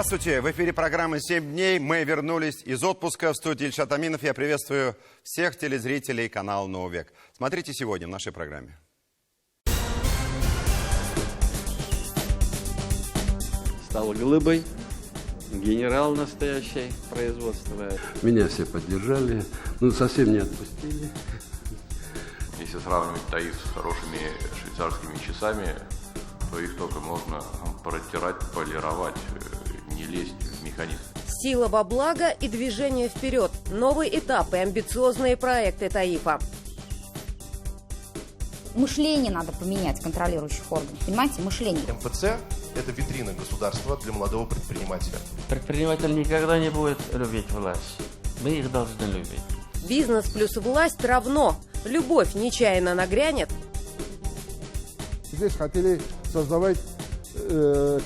Здравствуйте! В эфире программы «7 дней». Мы вернулись из отпуска. В студии Ильшат Аминов. Я приветствую всех телезрителей канала «Новый век». Смотрите сегодня в нашей программе. Стал глыбой, генерал настоящий производства. Меня все поддержали, совсем не отпустили. Если сравнивать Таиф с хорошими швейцарскими часами, то их только можно протирать, полировать, не лезть в механизм. Сила во благо и движение вперед. Новый этап и амбициозные проекты Таифа. Мышление надо поменять контролирующих органов. Понимаете, мышление. МПЦ – это витрина государства для молодого предпринимателя. Предприниматель никогда не будет любить власть. Мы их должны любить. Бизнес плюс власть равно. Любовь нечаянно нагрянет. Здесь хотели создавать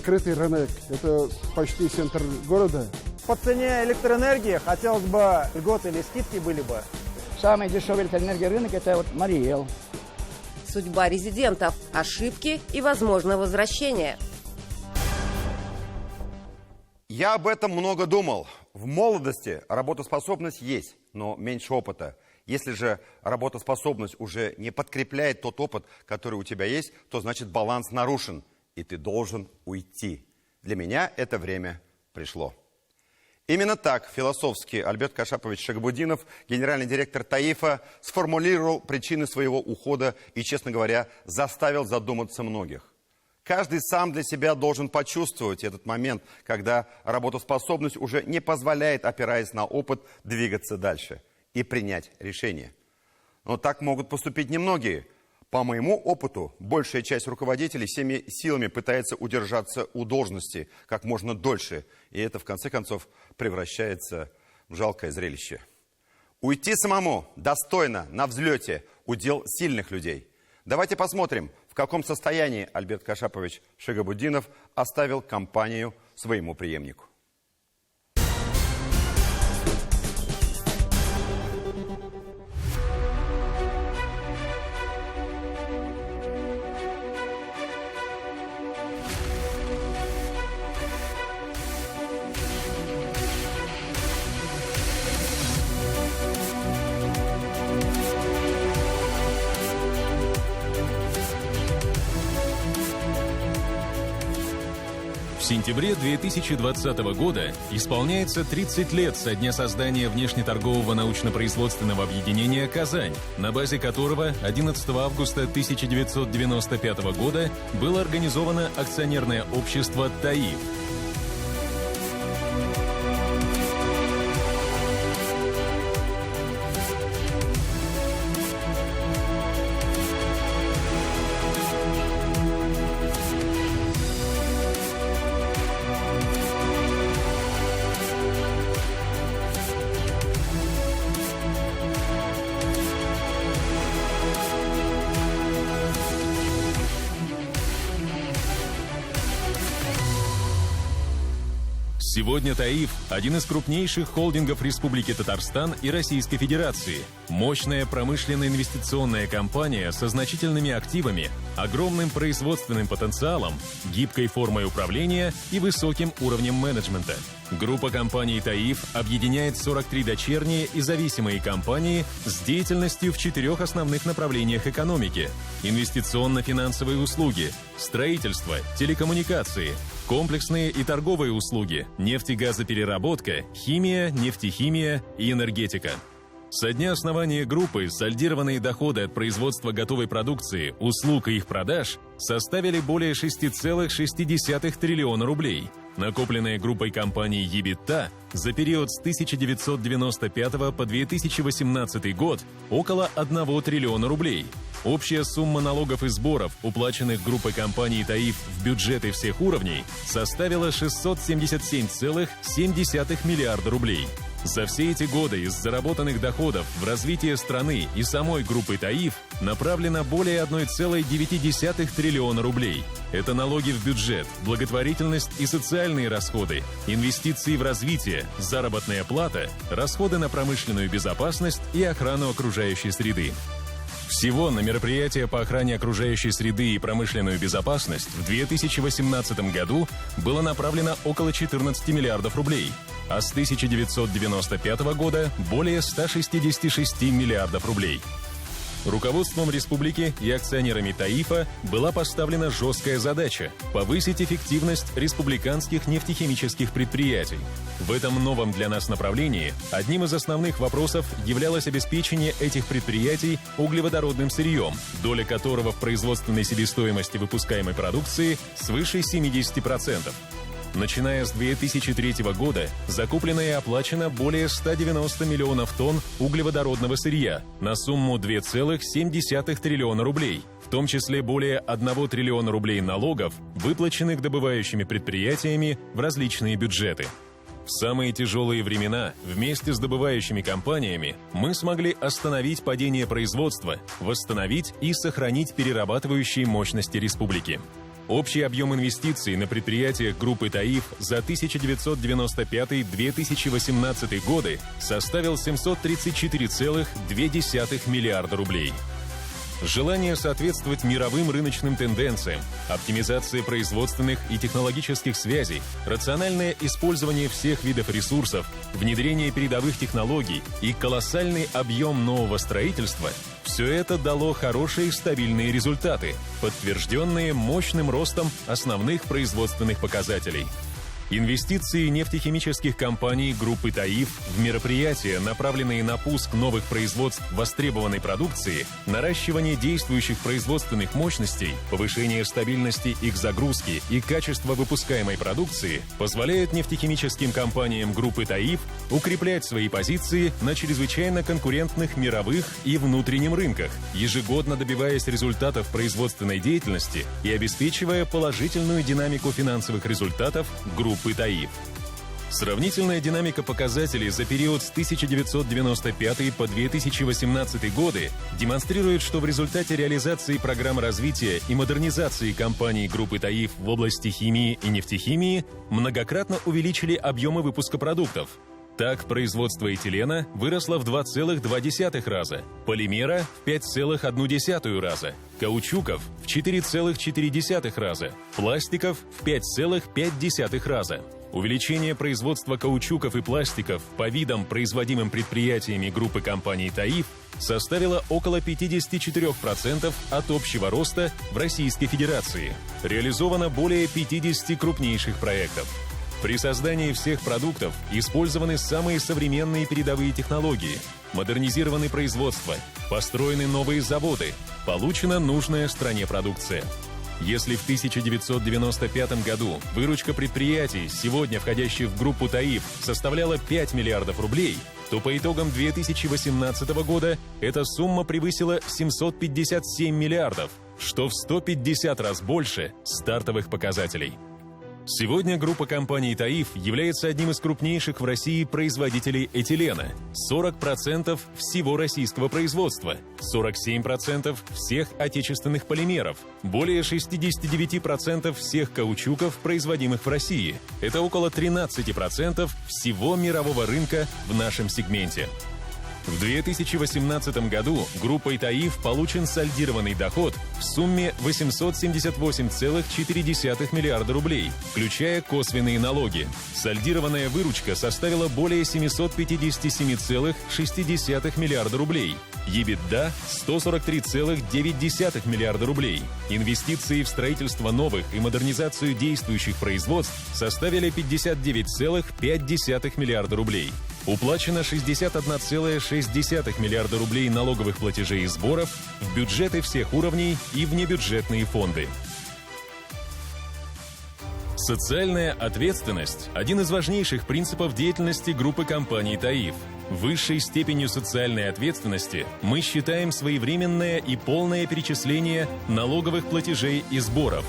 крытый рынок. Это почти центр города. По цене электроэнергии хотелось бы льготы или скидки были бы. Самый дешевый электроэнергия рынок – это вот Мариэл. Судьба резидентов, ошибки и, возможно, возвращение. Я об этом много думал. В молодости работоспособность есть, но меньше опыта. Если же работоспособность уже не подкрепляет тот опыт, который у тебя есть, то значит баланс нарушен, и ты должен уйти. Для меня это время пришло. Именно так философски Альберт Кашапович Шагабудинов, генеральный директор Таифа, сформулировал причины своего ухода и, честно говоря, заставил задуматься многих. Каждый сам для себя должен почувствовать этот момент, когда работоспособность уже не позволяет, опираясь на опыт, двигаться дальше и принять решение. Но так могут поступить немногие. По моему опыту, большая часть руководителей всеми силами пытается удержаться у должности как можно дольше. И это, в конце концов, превращается в жалкое зрелище. Уйти самому, достойно, на взлете, удел сильных людей. Давайте посмотрим, в каком состоянии Альберт Кашапович Шагабудинов оставил компанию своему преемнику. В сентябре 2020 года исполняется 30 лет со дня создания внешнеторгового научно-производственного объединения «Казань», на базе которого 11 августа 1995 года было организовано акционерное общество «Таиф». Сегодня Таиф – один из крупнейших холдингов Республики Татарстан и Российской Федерации. Мощная промышленно-инвестиционная компания со значительными активами, огромным производственным потенциалом, гибкой формой управления и высоким уровнем менеджмента. Группа компаний «Таиф» объединяет 43 дочерние и зависимые компании с деятельностью в 4 основных направлениях экономики: инвестиционно-финансовые услуги, строительство, телекоммуникации, комплексные и торговые услуги, нефтегазопереработка, химия, нефтехимия и энергетика. Со дня основания группы сольдированные доходы от производства готовой продукции, услуг и их продаж составили более 6,6 триллиона рублей. Накопленная группой компаний EBITDA за период с 1995 по 2018 год около 1 триллиона рублей. Общая сумма налогов и сборов, уплаченных группой компаний «Таиф» в бюджеты всех уровней, составила 677,7 миллиарда рублей. За все эти годы из заработанных доходов в развитие страны и самой группы «Таиф» направлено более 1,9 триллиона рублей. Это налоги в бюджет, благотворительность и социальные расходы, инвестиции в развитие, заработная плата, расходы на промышленную безопасность и охрану окружающей среды. В Всего на мероприятия по охране окружающей среды и промышленную безопасность в 2018 году было направлено около 14 миллиардов рублей, а с 1995 года более 166 миллиардов рублей. Руководством республики и акционерами ТАИФа была поставлена жесткая задача – повысить эффективность республиканских нефтехимических предприятий. В этом новом для нас направлении одним из основных вопросов являлось обеспечение этих предприятий углеводородным сырьем, доля которого в производственной себестоимости выпускаемой продукции свыше 70%. Начиная с 2003 года закуплено и оплачено более 190 миллионов тонн углеводородного сырья на сумму 2,7 триллиона рублей, в том числе более 1 триллиона рублей налогов, выплаченных добывающими предприятиями в различные бюджеты. В самые тяжелые времена вместе с добывающими компаниями мы смогли остановить падение производства, восстановить и сохранить перерабатывающие мощности республики. Общий объем инвестиций на предприятиях группы ТАИФ за 1995-2018 годы составил 734,2 миллиарда рублей. Желание соответствовать мировым рыночным тенденциям, оптимизация производственных и технологических связей, рациональное использование всех видов ресурсов, внедрение передовых технологий и колоссальный объем нового строительства – все это дало хорошие стабильные результаты, подтвержденные мощным ростом основных производственных показателей. Инвестиции нефтехимических компаний группы ТАИФ в мероприятия, направленные на пуск новых производств востребованной продукции, наращивание действующих производственных мощностей, повышение стабильности их загрузки и качества выпускаемой продукции, позволяют нефтехимическим компаниям группы ТАИФ укреплять свои позиции на чрезвычайно конкурентных мировых и внутреннем рынках, ежегодно добиваясь результатов производственной деятельности и обеспечивая положительную динамику финансовых результатов группы ТАИФ. Сравнительная динамика показателей за период с 1995 по 2018 годы демонстрирует, что в результате реализации программы развития и модернизации компаний группы ТАИФ в области химии и нефтехимии многократно увеличили объемы выпуска продуктов. Так, производство этилена выросло в 2,2 раза, полимера в 5,1 раза, каучуков в 4,4 раза, пластиков в 5,5 раза. Увеличение производства каучуков и пластиков по видам, производимым предприятиями группы компаний ТАИФ, составило около 54% от общего роста в Российской Федерации. Реализовано более 50 крупнейших проектов. При создании всех продуктов использованы самые современные передовые технологии, модернизированы производства, построены новые заводы, получена нужная стране продукция. Если в 1995 году выручка предприятий, сегодня входящих в группу ТАИФ, составляла 5 миллиардов рублей, то по итогам 2018 года эта сумма превысила 757 миллиардов, что в 150 раз больше стартовых показателей. Сегодня группа компаний ТАИФ является одним из крупнейших в России производителей этилена. 40% всего российского производства, 47% всех отечественных полимеров, более 69% всех каучуков, производимых в России. Это около 13% всего мирового рынка в нашем сегменте. В 2018 году группой ТАИФ получен сольдированный доход в сумме 878,4 миллиарда рублей, включая косвенные налоги. Сольдированная выручка составила более 757,6 миллиарда рублей. EBITDA – 143,9 миллиарда рублей. Инвестиции в строительство новых и модернизацию действующих производств составили 59,5 миллиарда рублей. Уплачено 61,6 миллиарда рублей налоговых платежей и сборов в бюджеты всех уровней и внебюджетные фонды. Социальная ответственность – один из важнейших принципов деятельности группы компаний ТАИФ. Высшей степенью социальной ответственности мы считаем своевременное и полное перечисление налоговых платежей и сборов.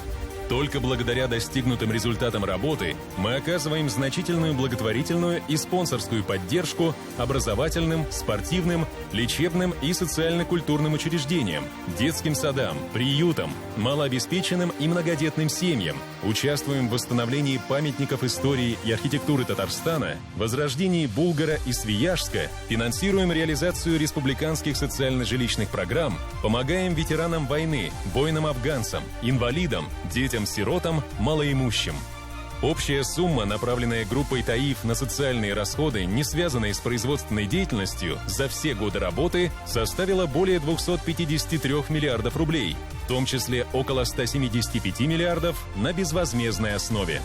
Только благодаря достигнутым результатам работы мы оказываем значительную благотворительную и спонсорскую поддержку образовательным, спортивным, лечебным и социально-культурным учреждениям, детским садам, приютам, малообеспеченным и многодетным семьям. Участвуем в восстановлении памятников истории и архитектуры Татарстана, возрождении Булгара и Свияжска, финансируем реализацию республиканских социально-жилищных программ, помогаем ветеранам войны, воинам-афганцам, инвалидам, детям-сиротам, малоимущим. Общая сумма, направленная группой ТАИФ на социальные расходы, не связанные с производственной деятельностью, за все годы работы составила более 253 миллиардов рублей, в том числе около 175 миллиардов на безвозмездной основе.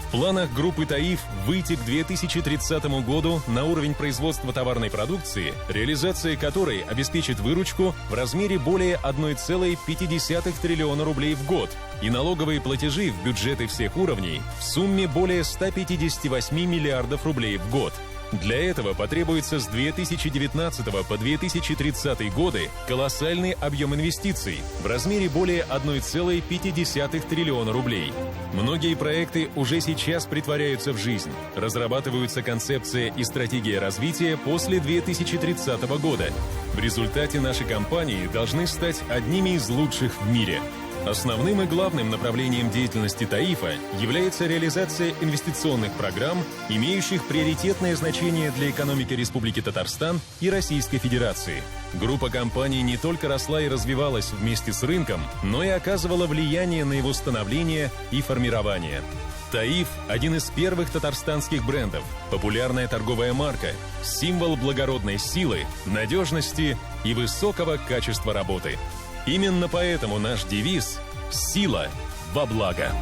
В планах группы ТАИФ выйти к 2030 году на уровень производства товарной продукции, реализация которой обеспечит выручку в размере более 1,5 триллиона рублей в год и налоговые платежи в бюджеты всех уровней в сумме более 158 миллиардов рублей в год. Для этого потребуется с 2019 по 2030 годы колоссальный объем инвестиций в размере более 1,5 триллиона рублей. Многие проекты уже сейчас претворяются в жизнь. Разрабатываются концепция и стратегия развития после 2030 года. В результате наши компании должны стать одними из лучших в мире. Основным и главным направлением деятельности ТАИФа является реализация инвестиционных программ, имеющих приоритетное значение для экономики Республики Татарстан и Российской Федерации. Группа компаний не только росла и развивалась вместе с рынком, но и оказывала влияние на его становление и формирование. ТАИФ – один из первых татарстанских брендов, популярная торговая марка, символ благородной силы, надежности и высокого качества работы. Именно поэтому наш девиз «Сила во благо».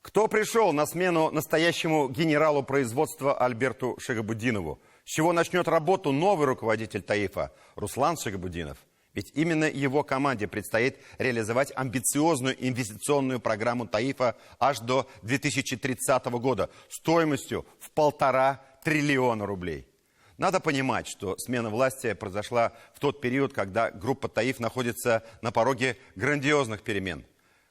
Кто пришел на смену настоящему генералу производства Альберту Шагабутдинову? С чего начнет работу новый руководитель ТАИФа Руслан Шагабутдинов? Ведь именно его команде предстоит реализовать амбициозную инвестиционную программу ТАИФа аж до 2030 года стоимостью в 1,5 триллиона рублей. Надо понимать, что смена власти произошла в тот период, когда группа ТАИФ находится на пороге грандиозных перемен.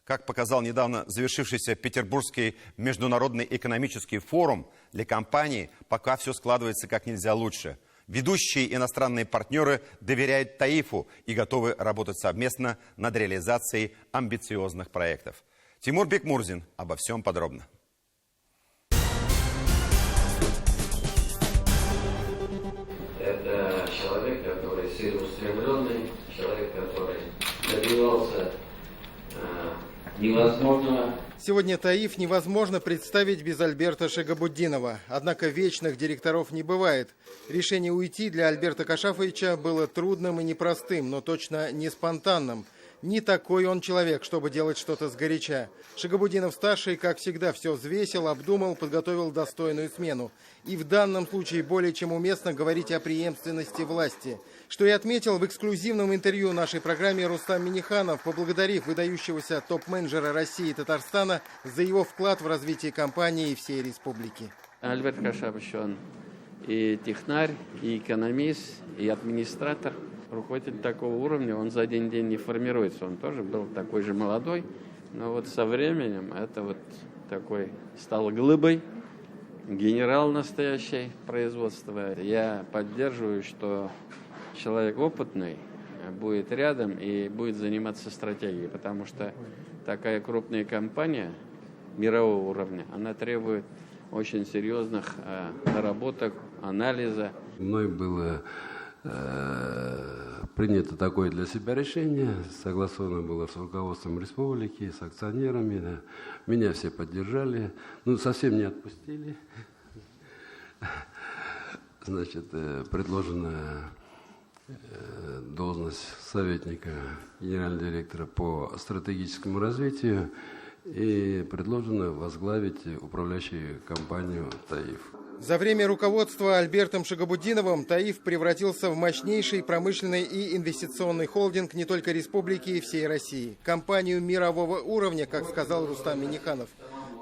Как показал недавно завершившийся Петербургский международный экономический форум, для компании пока все складывается как нельзя лучше. Ведущие иностранные партнеры доверяют ТАИФу и готовы работать совместно над реализацией амбициозных проектов. Тимур Бекмурзин обо всем подробно. Это человек, который целеустремленный, человек, который добивался невозможного. Сегодня ТАИФ невозможно представить без Альберта Шагабутдинова. Однако вечных директоров не бывает. Решение уйти для Альберта Кашафовича было трудным и непростым, но точно не спонтанным. Не такой он человек, чтобы делать что-то сгоряча. Шагабутдинов-старший, как всегда, все взвесил, обдумал, подготовил достойную смену. И в данном случае более чем уместно говорить о преемственности власти. Что и отметил в эксклюзивном интервью нашей программе Рустам Минниханов, поблагодарив выдающегося топ-менеджера России и Татарстана за его вклад в развитие компании и всей республики. Альберт Кашафович, он и технарь, и экономист, и администратор. Руководитель такого уровня, он за один день не формируется. Он тоже был такой же молодой, но вот со временем это вот такой стал глыбой, генерал настоящее производства. Я поддерживаю, что человек опытный будет рядом и будет заниматься стратегией, потому что такая крупная компания мирового уровня, она требует очень серьезных наработок, анализа. Мной было принято такое для себя решение, согласовано было с руководством республики, с акционерами. Да. Меня все поддержали, совсем не отпустили. Значит, предложена должность советника генерального директора по стратегическому развитию и предложено возглавить управляющую компанию ТАИФ. За время руководства Альбертом Шагабутдиновым ТАИФ превратился в мощнейший промышленный и инвестиционный холдинг не только республики и всей России. Компанию мирового уровня, как сказал Рустам Минниханов.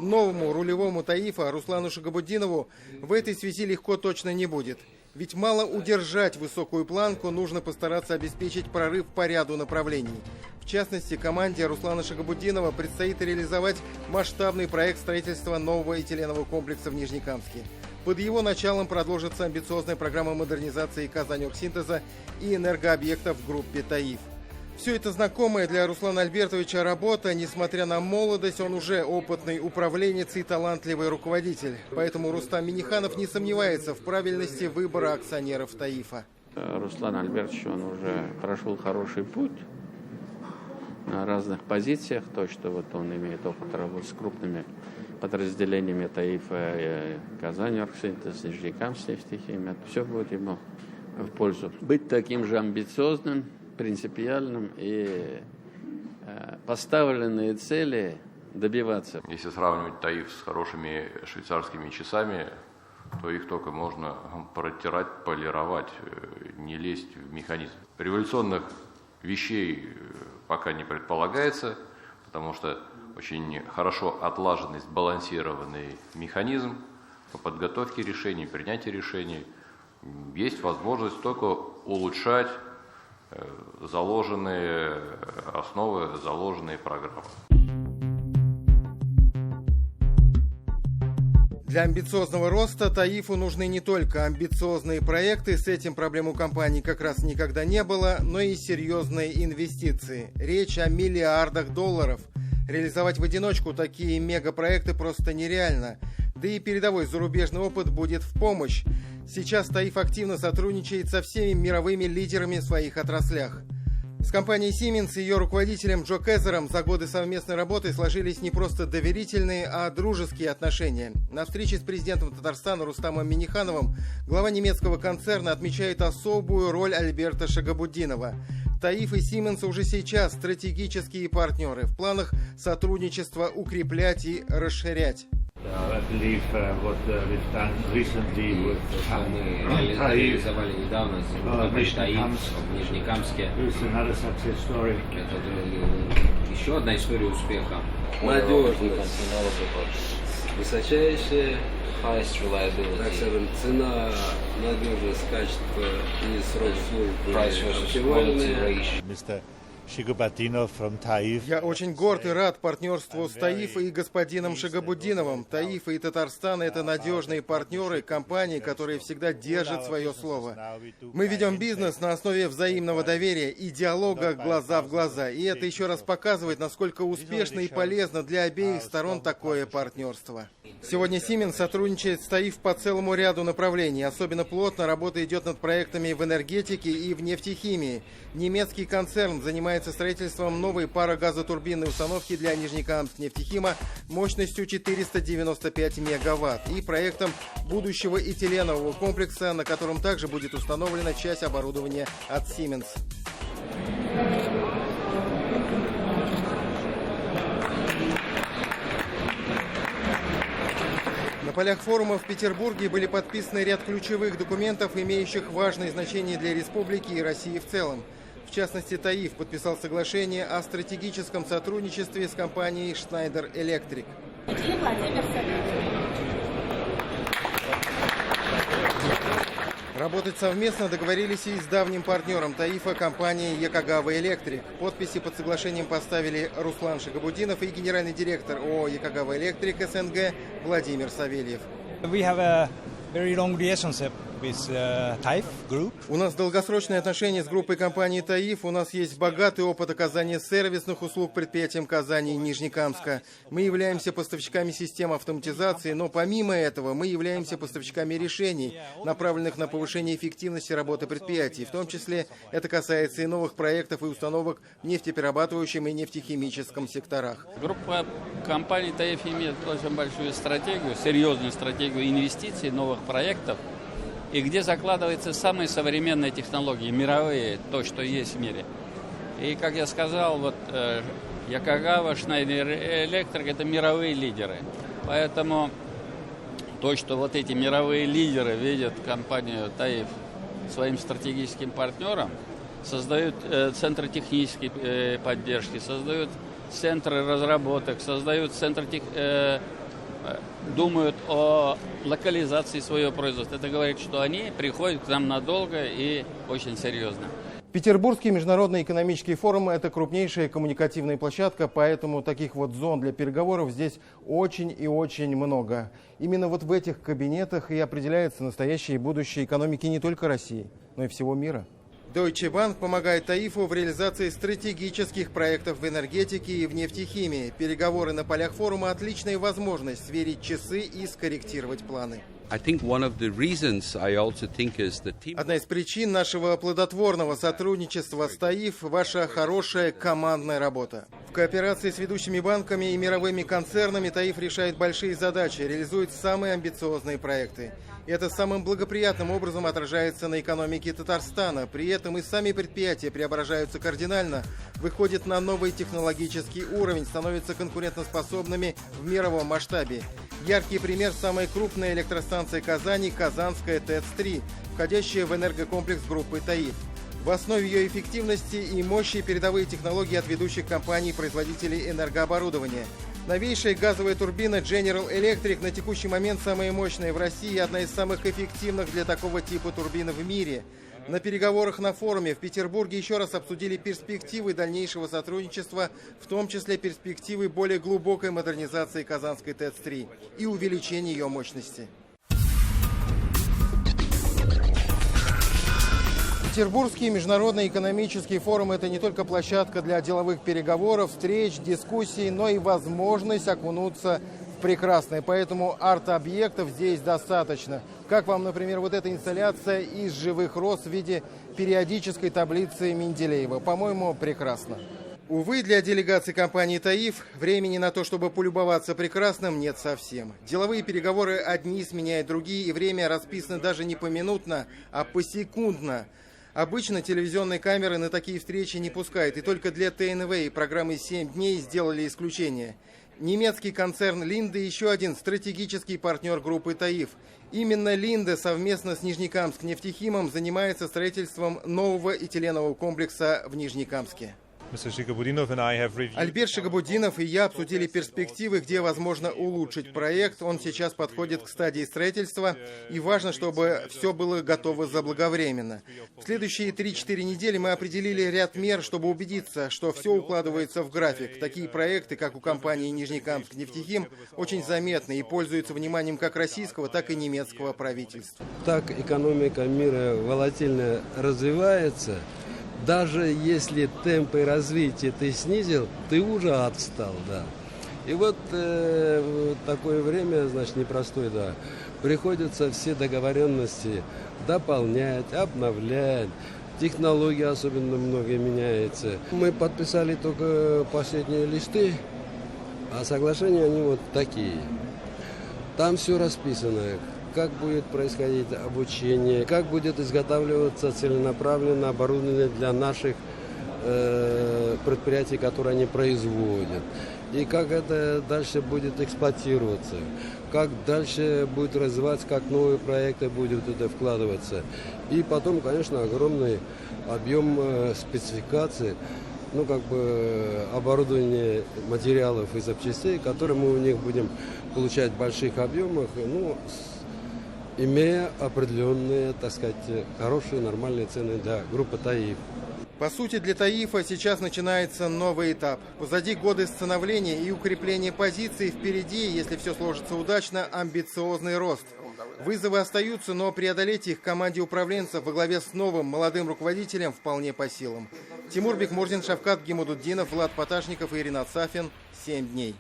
Новому рулевому ТАИФа Руслану Шагабутдинову в этой связи легко точно не будет. Ведь мало удержать высокую планку, нужно постараться обеспечить прорыв по ряду направлений. В частности, команде Руслана Шагабутдинова предстоит реализовать масштабный проект строительства нового этиленового комплекса в Нижнекамске. Под его началом продолжится амбициозная программа модернизации Казань-Оргсинтеза и энергообъектов в группе «Таиф». Все это знакомая для Руслана Альбертовича работа. Несмотря на молодость, он уже опытный управленец и талантливый руководитель. Поэтому Рустам Минниханов не сомневается в правильности выбора акционеров «Таифа». Руслан Альбертович, он уже прошел хороший путь на разных позициях. То, что вот он имеет опыт работы с крупными подразделениями «Таифа», Казань-Оргсинтез, Нижнекамск, нефтехимия, все будет ему в пользу. Быть таким же амбициозным, принципиальным и поставленные цели добиваться. Если сравнивать «Таиф» с хорошими швейцарскими часами, то их только можно протирать, полировать, не лезть в механизм. Революционных вещей пока не предполагается, потому что очень хорошо отлаженный, сбалансированный механизм по подготовке решений, принятию решений. Есть возможность только улучшать заложенные основы, заложенные программы. Для амбициозного роста «Таифу» нужны не только амбициозные проекты, с этим проблем у компании как раз никогда не было, но и серьезные инвестиции. Речь о миллиардах долларов. Реализовать в одиночку такие мегапроекты просто нереально. Да и передовой зарубежный опыт будет в помощь. Сейчас «Таиф» активно сотрудничает со всеми мировыми лидерами в своих отраслях. С компанией Siemens и ее руководителем Джо Кезером за годы совместной работы сложились не просто доверительные, а дружеские отношения. На встрече с президентом Татарстана Рустамом Миннихановым глава немецкого концерна отмечает особую роль Альберта Шагабутдинова. «Таиф» и Siemens уже сейчас стратегические партнеры. В планах сотрудничества укреплять и расширять. I believe what we've done recently with реализовали недавно в Нижнекамске. It's another success story. Это еще одна история успеха. Надежность, высочайшая, highest reliability. Так скажем, цена, надежность, качество и срок службы оптимальные. Я очень горд и рад партнерству с «Таиф» и господином Шагабутдиновым. «Таиф» и Татарстан – это надежные партнеры, компании, которые всегда держат свое слово. Мы ведем бизнес на основе взаимного доверия и диалога глаза в глаза. И это еще раз показывает, насколько успешно и полезно для обеих сторон такое партнерство. Сегодня Siemens сотрудничает с «Таиф» по целому ряду направлений. Особенно плотно работа идет над проектами в энергетике и в нефтехимии. Немецкий концерн занимается строительством новой парогазотурбинной установки для Нижнекамск-нефтехима мощностью 495 мегаватт и проектом будущего этиленового комплекса, на котором также будет установлена часть оборудования от Siemens. На полях форума в Петербурге были подписаны ряд ключевых документов, имеющих важное значение для республики и России в целом. В частности, «Таиф» подписал соглашение о стратегическом сотрудничестве с компанией Schneider Electric. Работать совместно договорились и с давним партнером «Таифа» компанией Якогава Электрик. Подписи под соглашением поставили Руслан Шагабутдинов и генеральный директор ООО Якогава Электрик СНГ Владимир Савельев. У нас долгосрочные отношения с группой компании «Таиф». У нас есть богатый опыт оказания сервисных услуг предприятиям Казани и Нижнекамска. Мы являемся поставщиками систем автоматизации, но помимо этого мы являемся поставщиками решений, направленных на повышение эффективности работы предприятий. В том числе это касается и новых проектов и установок в нефтеперерабатывающем и нефтехимическом секторах. Группа компаний «Таиф» имеет очень большую стратегию, серьезную стратегию инвестиций, новых проектов. И где закладываются самые современные технологии, мировые, то, что есть в мире. И, как я сказал, вот Якогава, Schneider Electric – это мировые лидеры. Поэтому то, что вот эти мировые лидеры видят компанию «Таиф» своим стратегическим партнером, создают центры технической поддержки, создают центры разработок, создают центры думают о локализации своего производства. Это говорит, что они приходят к нам надолго и очень серьезно. Петербургский международный экономический форум – это крупнейшая коммуникативная площадка, поэтому таких вот зон для переговоров здесь очень и очень много. Именно вот в этих кабинетах и определяется настоящее и будущее экономики не только России, но и всего мира. Deutsche Bank помогает Таифу в реализации стратегических проектов в энергетике и в нефтехимии. Переговоры на полях форума – отличная возможность сверить часы и скорректировать планы. Одна из причин нашего плодотворного сотрудничества с Таиф – ваша хорошая командная работа. В кооперации с ведущими банками и мировыми концернами Таиф решает большие задачи, реализует самые амбициозные проекты. И это самым благоприятным образом отражается на экономике Татарстана. При этом и сами предприятия преображаются кардинально, выходят на новый технологический уровень, становятся конкурентоспособными в мировом масштабе. Яркий пример – самая крупная электростанция Казани – Казанская ТЭЦ-3, входящая в энергокомплекс группы Таиф. В основе ее эффективности и мощи передовые технологии от ведущих компаний-производителей энергооборудования. Новейшая газовая турбина General Electric на текущий момент самая мощная в России и одна из самых эффективных для такого типа турбин в мире. На переговорах на форуме в Петербурге еще раз обсудили перспективы дальнейшего сотрудничества, в том числе перспективы более глубокой модернизации Казанской ТЭЦ-3 и увеличения ее мощности. Петербургский международный экономический форум – это не только площадка для деловых переговоров, встреч, дискуссий, но и возможность окунуться в прекрасное. Поэтому арт-объектов здесь достаточно. Как вам, например, вот эта инсталляция из живых роз в виде периодической таблицы Менделеева? По-моему, прекрасно. Увы, для делегации компании «Таиф» времени на то, чтобы полюбоваться прекрасным, нет совсем. Деловые переговоры одни сменяют другие, и время расписано даже не поминутно, а посекундно. Обычно телевизионные камеры на такие встречи не пускают, и только для ТНВ и программы «7 дней» сделали исключение. Немецкий концерн «Линде» еще один стратегический партнер группы «Таиф». Именно «Линде» совместно с Нижнекамск-нефтехимом занимается строительством нового этиленового комплекса в Нижнекамске. Альберт Шигабуддинов и я обсудили перспективы, где возможно улучшить проект. Он сейчас подходит к стадии строительства, и важно, чтобы все было готово заблаговременно. В следующие 3-4 недели мы определили ряд мер, чтобы убедиться, что все укладывается в график. Такие проекты, как у компании Нижнекамск-нефтехим, очень заметны и пользуются вниманием как российского, так и немецкого правительства. Так экономика мира волатильно развивается. Даже если темпы развития ты снизил, ты уже отстал, да. И вот такое время, значит, непростое, да. Приходится все договоренности дополнять, обновлять. Технологии особенно многие меняются. Мы подписали только последние листы, а соглашения они вот такие. Там все расписано. Как будет происходить обучение, как будет изготавливаться целенаправленно оборудование для наших предприятий, которые они производят, и как это дальше будет эксплуатироваться, как дальше будет развиваться, как новые проекты будут туда вкладываться. И потом, конечно, огромный объем спецификаций, оборудование материалов и запчастей, которые мы у них будем получать в больших объемах, имея определенные, так сказать, хорошие, нормальные цены для группы «Таиф». По сути, для Таифа сейчас начинается новый этап. Позади годы становления и укрепления позиций, впереди, если все сложится удачно, амбициозный рост. Вызовы остаются, но преодолеть их команде управленцев во главе с новым молодым руководителем вполне по силам. Тимур Бекмурзин, Шавкат Гимудуддинов, Влад Поташников и Ринат Сафин. 7 дней.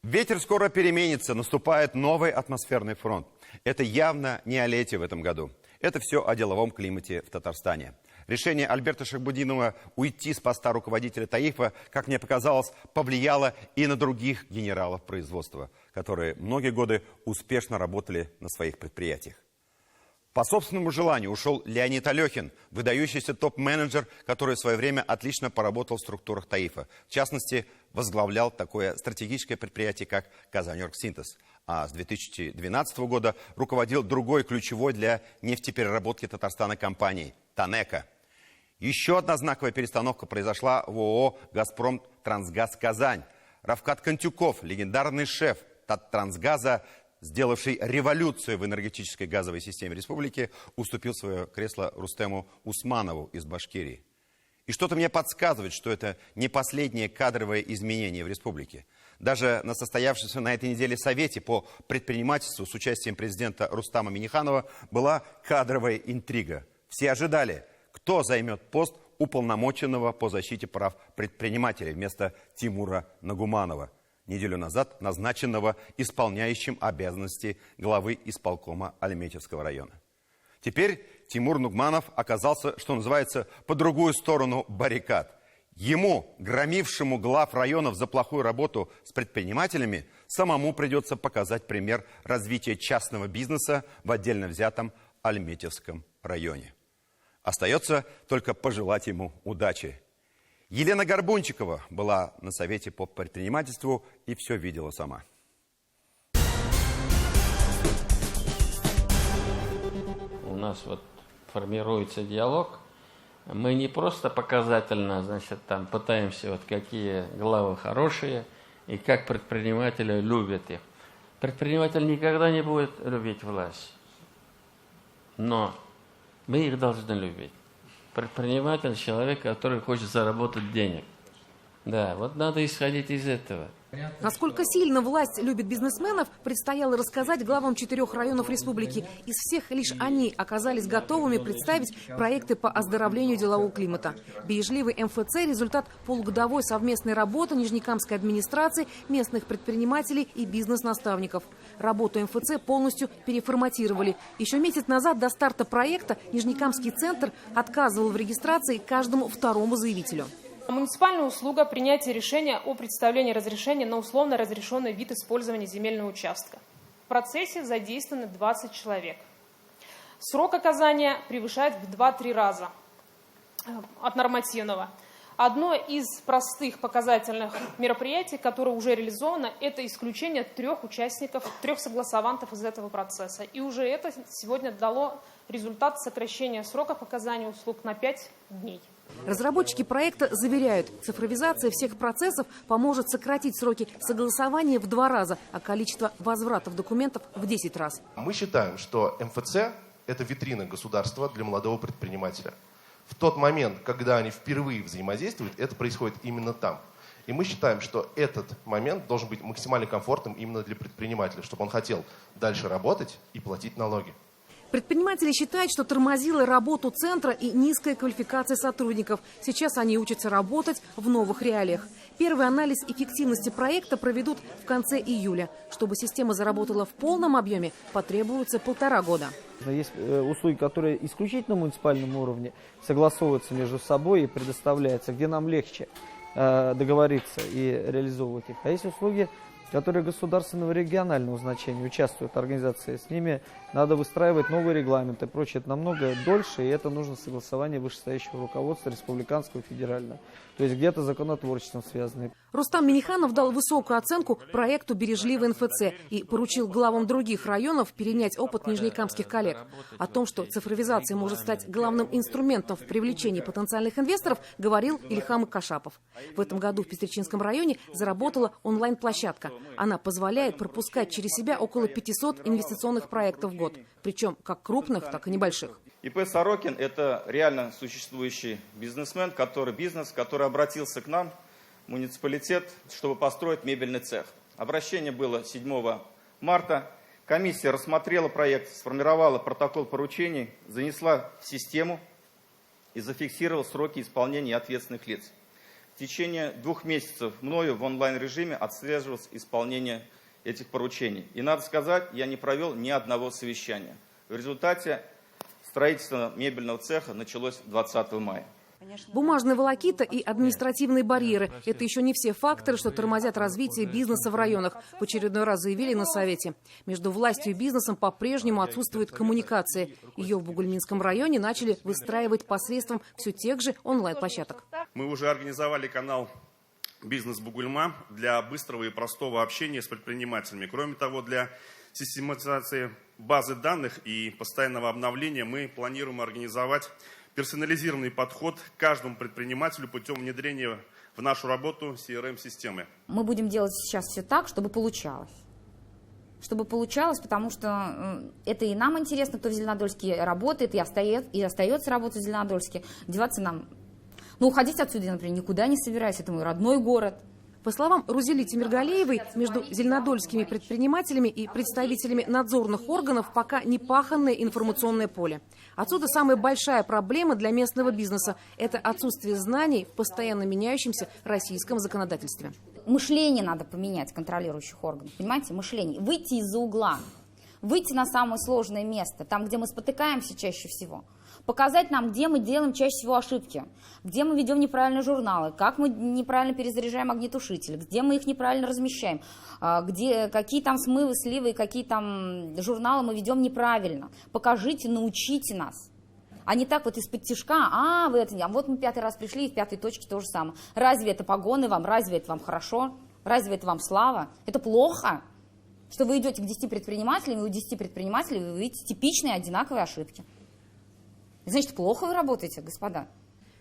Ветер скоро переменится, наступает новый атмосферный фронт. Это явно не о лете в этом году. Это все о деловом климате в Татарстане. Решение Альберта Шигабуддинова уйти с поста руководителя Таифа, как мне показалось, повлияло и на других генералов производства, которые многие годы успешно работали на своих предприятиях. По собственному желанию ушел Леонид Алехин, выдающийся топ-менеджер, который в свое время отлично поработал в структурах Таифа. В частности, возглавлял такое стратегическое предприятие, как «Казаньоргсинтез». А с 2012 года руководил другой ключевой для нефтепереработки Татарстана компанией – «Танека». Еще одна знаковая перестановка произошла в ООО «Газпром Трансгаз Казань». Равкат Контюков, легендарный шеф, Таттрансгаза, сделавший революцию в энергетической газовой системе республики, уступил свое кресло Рустему Усманову из Башкирии. И что-то мне подсказывает, что это не последнее кадровое изменение в республике. Даже на состоявшемся на этой неделе Совете по предпринимательству с участием президента Рустама Минниханова была кадровая интрига. Все ожидали, кто займет пост уполномоченного по защите прав предпринимателей вместо Тимура Нагуманова, неделю назад назначенного исполняющим обязанности главы исполкома Альметьевского района. Теперь Тимур Нугманов оказался, что называется, по другую сторону баррикад. Ему, громившему глав районов за плохую работу с предпринимателями, самому придется показать пример развития частного бизнеса в отдельно взятом Альметьевском районе. Остается только пожелать ему удачи. Елена Горбунчикова была на Совете по предпринимательству и все видела сама. У нас вот формируется диалог. Мы не просто показательно, значит, там пытаемся, вот какие главы хорошие и как предприниматели любят их. Предприниматель никогда не будет любить власть, но мы их должны любить. Предприниматель – человек, который хочет заработать денег. Да, вот надо исходить из этого. Насколько сильно власть любит бизнесменов, предстояло рассказать главам 4 районов республики. Из всех лишь они оказались готовыми представить проекты по оздоровлению делового климата. Бережливый МФЦ – результат полугодовой совместной работы Нижнекамской администрации, местных предпринимателей и бизнес-наставников. Работу МФЦ полностью переформатировали. Еще месяц назад до старта проекта Нижнекамский центр отказывал в регистрации каждому второму заявителю. Муниципальная услуга принятия решения о представлении разрешения на условно разрешенный вид использования земельного участка. В процессе задействованы 20 человек. Срок оказания превышает в 2-3 раза от нормативного. Одно из простых показательных мероприятий, которое уже реализовано, это исключение 3 участников, 3 согласовантов из этого процесса. И уже это сегодня дало результат сокращения сроков оказания услуг на 5 дней. Разработчики проекта заверяют, цифровизация всех процессов поможет сократить сроки согласования в 2 раза, а количество возвратов документов в 10 раз. Мы считаем, что МФЦ – это витрина государства для молодого предпринимателя. В тот момент, когда они впервые взаимодействуют, это происходит именно там. И мы считаем, что этот момент должен быть максимально комфортным именно для предпринимателя, чтобы он хотел дальше работать и платить налоги. Предприниматели считают, что тормозила работу центра и низкая квалификация сотрудников. Сейчас они учатся работать в новых реалиях. Первый анализ эффективности проекта проведут в конце июля. Чтобы система заработала в полном объеме, потребуется 1,5 года. Есть услуги, которые исключительно на муниципальном уровне согласовываются между собой и предоставляются, где нам легче договориться и реализовывать их. А есть услуги, которые государственного регионального значения, участвуют организации. С ними надо выстраивать новые регламенты и прочее. Это намного дольше, и это нужно согласование вышестоящего руководства республиканского и федерального. То есть где-то законотворчеством связанные. Рустам Минниханов дал высокую оценку проекту «Бережливый НФЦ» и поручил главам других районов перенять опыт нижнекамских коллег. О том, что цифровизация может стать главным инструментом в привлечении потенциальных инвесторов, говорил Ильхам Кашапов. В этом году в Пестричинском районе заработала онлайн-площадка. Она позволяет пропускать через себя около 500 инвестиционных проектов в год. Причем как крупных, так и небольших. ИП Сорокин – это реально существующий бизнесмен, который обратился к нам, в муниципалитет, чтобы построить мебельный цех. Обращение было 7 марта. Комиссия рассмотрела проект, сформировала протокол поручений, занесла в систему и зафиксировала сроки исполнения ответственных лиц. В течение 2 месяцев мною в онлайн-режиме отслеживалось исполнение этих поручений. И надо сказать, я не провел ни одного совещания. В результате строительство мебельного цеха началось 20 мая. Бумажная волокита и административные барьеры – это еще не все факторы, что тормозят развитие бизнеса в районах. В очередной раз заявили на Совете. Между властью и бизнесом по-прежнему отсутствует коммуникация. Ее в Бугульминском районе начали выстраивать посредством все тех же онлайн-площадок. Мы уже организовали канал «Бизнес Бугульма» для быстрого и простого общения с предпринимателями. Кроме того, для систематизации базы данных и постоянного обновления мы планируем организовать персонализированный подход к каждому предпринимателю путем внедрения в нашу работу CRM-системы. Мы будем делать сейчас все так, чтобы получалось. чтобы получалось, потому что это и нам интересно, кто в Зеленодольске работает, и остается работать в Зеленодольске. Деваться нам, уходить отсюда, например, никуда не собираюсь, это мой родной город. По словам Рузели Тимиргалеевой, между зеленодольскими предпринимателями и представителями надзорных органов пока не паханное информационное поле. Отсюда самая большая проблема для местного бизнеса – это отсутствие знаний в постоянно меняющемся российском законодательстве. Мышление надо поменять контролирующих органов, понимаете, мышление. Выйти из-за угла, выйти на самое сложное место, там, где мы спотыкаемся чаще всего. Показать нам, где мы делаем чаще всего ошибки, где мы ведем неправильные журналы, как мы неправильно перезаряжаем огнетушители, где мы их неправильно размещаем, какие там смывы, сливы, какие там журналы мы ведем неправильно. Покажите, научите нас. А не так вот из-под тишка, вот мы 5-й раз пришли, и в 5-й точке то же самое. Разве это погоны вам, разве это вам хорошо, разве это вам слава? Это плохо, что вы идете к 10 предпринимателям, и у 10 предпринимателей вы видите типичные одинаковые ошибки. Значит, плохо вы работаете, господа.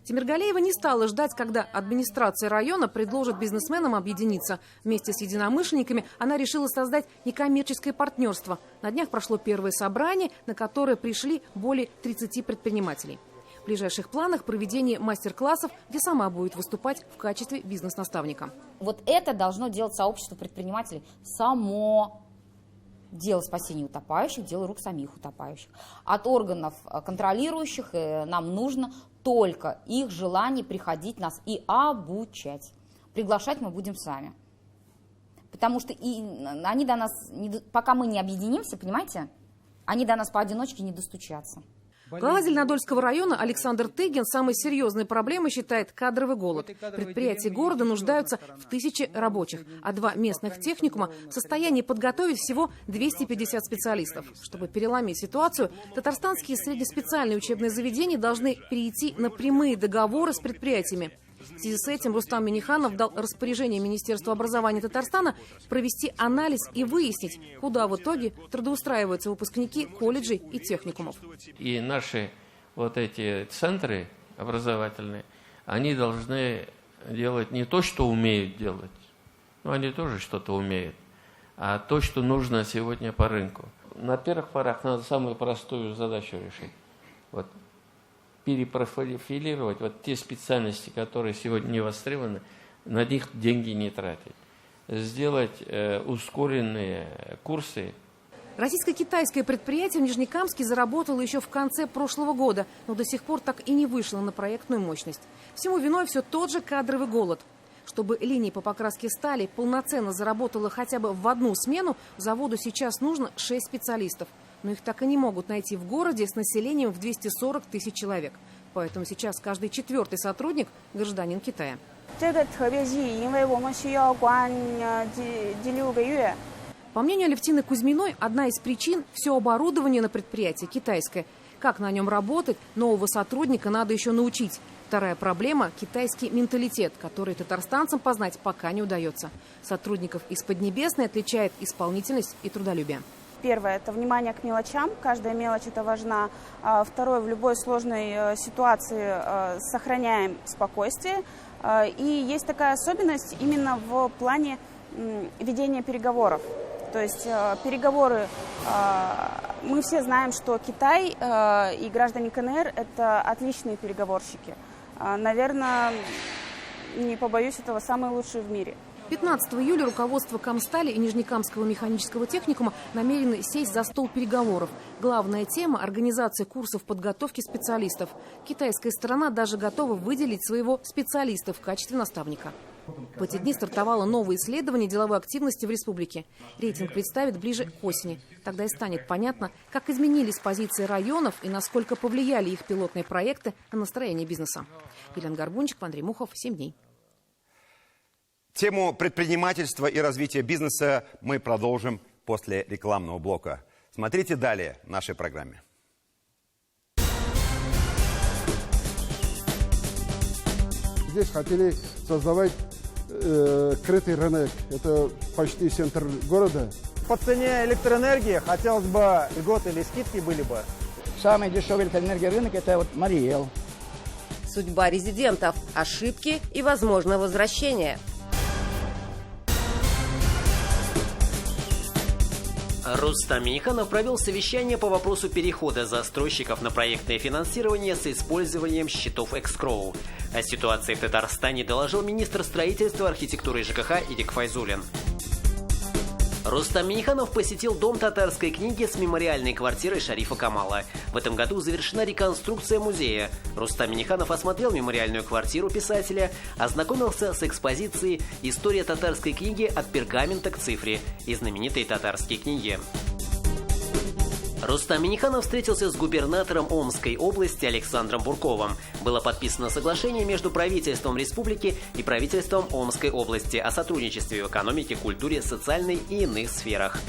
Тимиргалеева не стала ждать, когда администрация района предложит бизнесменам объединиться. Вместе с единомышленниками она решила создать некоммерческое партнерство. На днях прошло первое собрание, на которое пришли более 30 предпринимателей. В ближайших планах проведение мастер-классов, где сама будет выступать в качестве бизнес-наставника. Вот это должно делать сообщество предпринимателей само. Дело спасения утопающих, дело рук самих утопающих. От органов контролирующих нам нужно только их желание приходить нас и обучать. Приглашать мы будем сами. Потому что они до нас, пока мы не объединимся, понимаете, они до нас поодиночке не достучатся. Глава Зеленодольского района Александр Тыгин самой серьезной проблемой считает кадровый голод. Предприятия города нуждаются в 1000 рабочих, а 2 местных техникума в состоянии подготовить всего 250 специалистов. Чтобы переломить ситуацию, татарстанские среднеспециальные учебные заведения должны перейти на прямые договоры с предприятиями. В связи с этим Рустам Миниханов дал распоряжение Министерству образования Татарстана провести анализ и выяснить, куда в итоге трудоустраиваются выпускники колледжей и техникумов. И наши вот эти центры образовательные, они должны делать не то, что умеют делать, они тоже что-то умеют, а то, что нужно сегодня по рынку. На первых порах надо самую простую задачу решить. Перепрофилировать те специальности, которые сегодня не востребованы, на них деньги не тратить. Сделать ускоренные курсы. Российско-китайское предприятие в Нижнекамске заработало еще в конце прошлого года, но до сих пор так и не вышло на проектную мощность. Всему виной все тот же кадровый голод. Чтобы линия по покраске стали полноценно заработала хотя бы в одну смену, заводу сейчас нужно 6 специалистов. Но их так и не могут найти в городе с населением в 240 тысяч человек. Поэтому сейчас каждый 4-й сотрудник – гражданин Китая. По мнению Алевтины Кузьминой, одна из причин – все оборудование на предприятии китайское. Как на нем работать, нового сотрудника надо еще научить. Вторая проблема – китайский менталитет, который татарстанцам познать пока не удается. Сотрудников из Поднебесной отличает исполнительность и трудолюбие. Первое – это внимание к мелочам. Каждая мелочь – это важна. Второе – в любой сложной ситуации сохраняем спокойствие. И есть такая особенность именно в плане ведения переговоров. То есть переговоры, мы все знаем, что Китай и граждане КНР – это отличные переговорщики. Наверное, не побоюсь этого, самые лучшие в мире. 15 июля руководство Камстали и Нижнекамского механического техникума намерены сесть за стол переговоров. Главная тема – организация курсов подготовки специалистов. Китайская сторона даже готова выделить своего специалиста в качестве наставника. В эти дни стартовало новое исследование деловой активности в республике. Рейтинг представит ближе к осени. Тогда и станет понятно, как изменились позиции районов и насколько повлияли их пилотные проекты на настроение бизнеса. Елена Горбунчик, Андрей Мухов, 7 дней. Тему предпринимательства и развития бизнеса мы продолжим после рекламного блока. Смотрите далее в нашей программе. Здесь хотели создавать крытый рынок. Это почти центр города. По цене электроэнергии хотелось бы льготы или скидки были бы. Самый дешевый электроэнергорынок – это Мариэл. Судьба резидентов, ошибки и, возможно, возвращение. Рустам Минниханов провел совещание по вопросу перехода застройщиков на проектное финансирование с использованием счетов эскроу. О ситуации в Татарстане доложил министр строительства, архитектуры и ЖКХ Идик Файзулин. Рустам Минниханов посетил Дом татарской книги с мемориальной квартирой Шарифа Камала. В этом году завершена реконструкция музея. Рустам Минниханов осмотрел мемориальную квартиру писателя, ознакомился с экспозицией «История татарской книги от пергамента к цифре» и знаменитой татарские книги. Рустам Минниханов встретился с губернатором Омской области Александром Бурковым. Было подписано соглашение между правительством республики и правительством Омской области о сотрудничестве в экономике, культуре, социальной и иных сферах.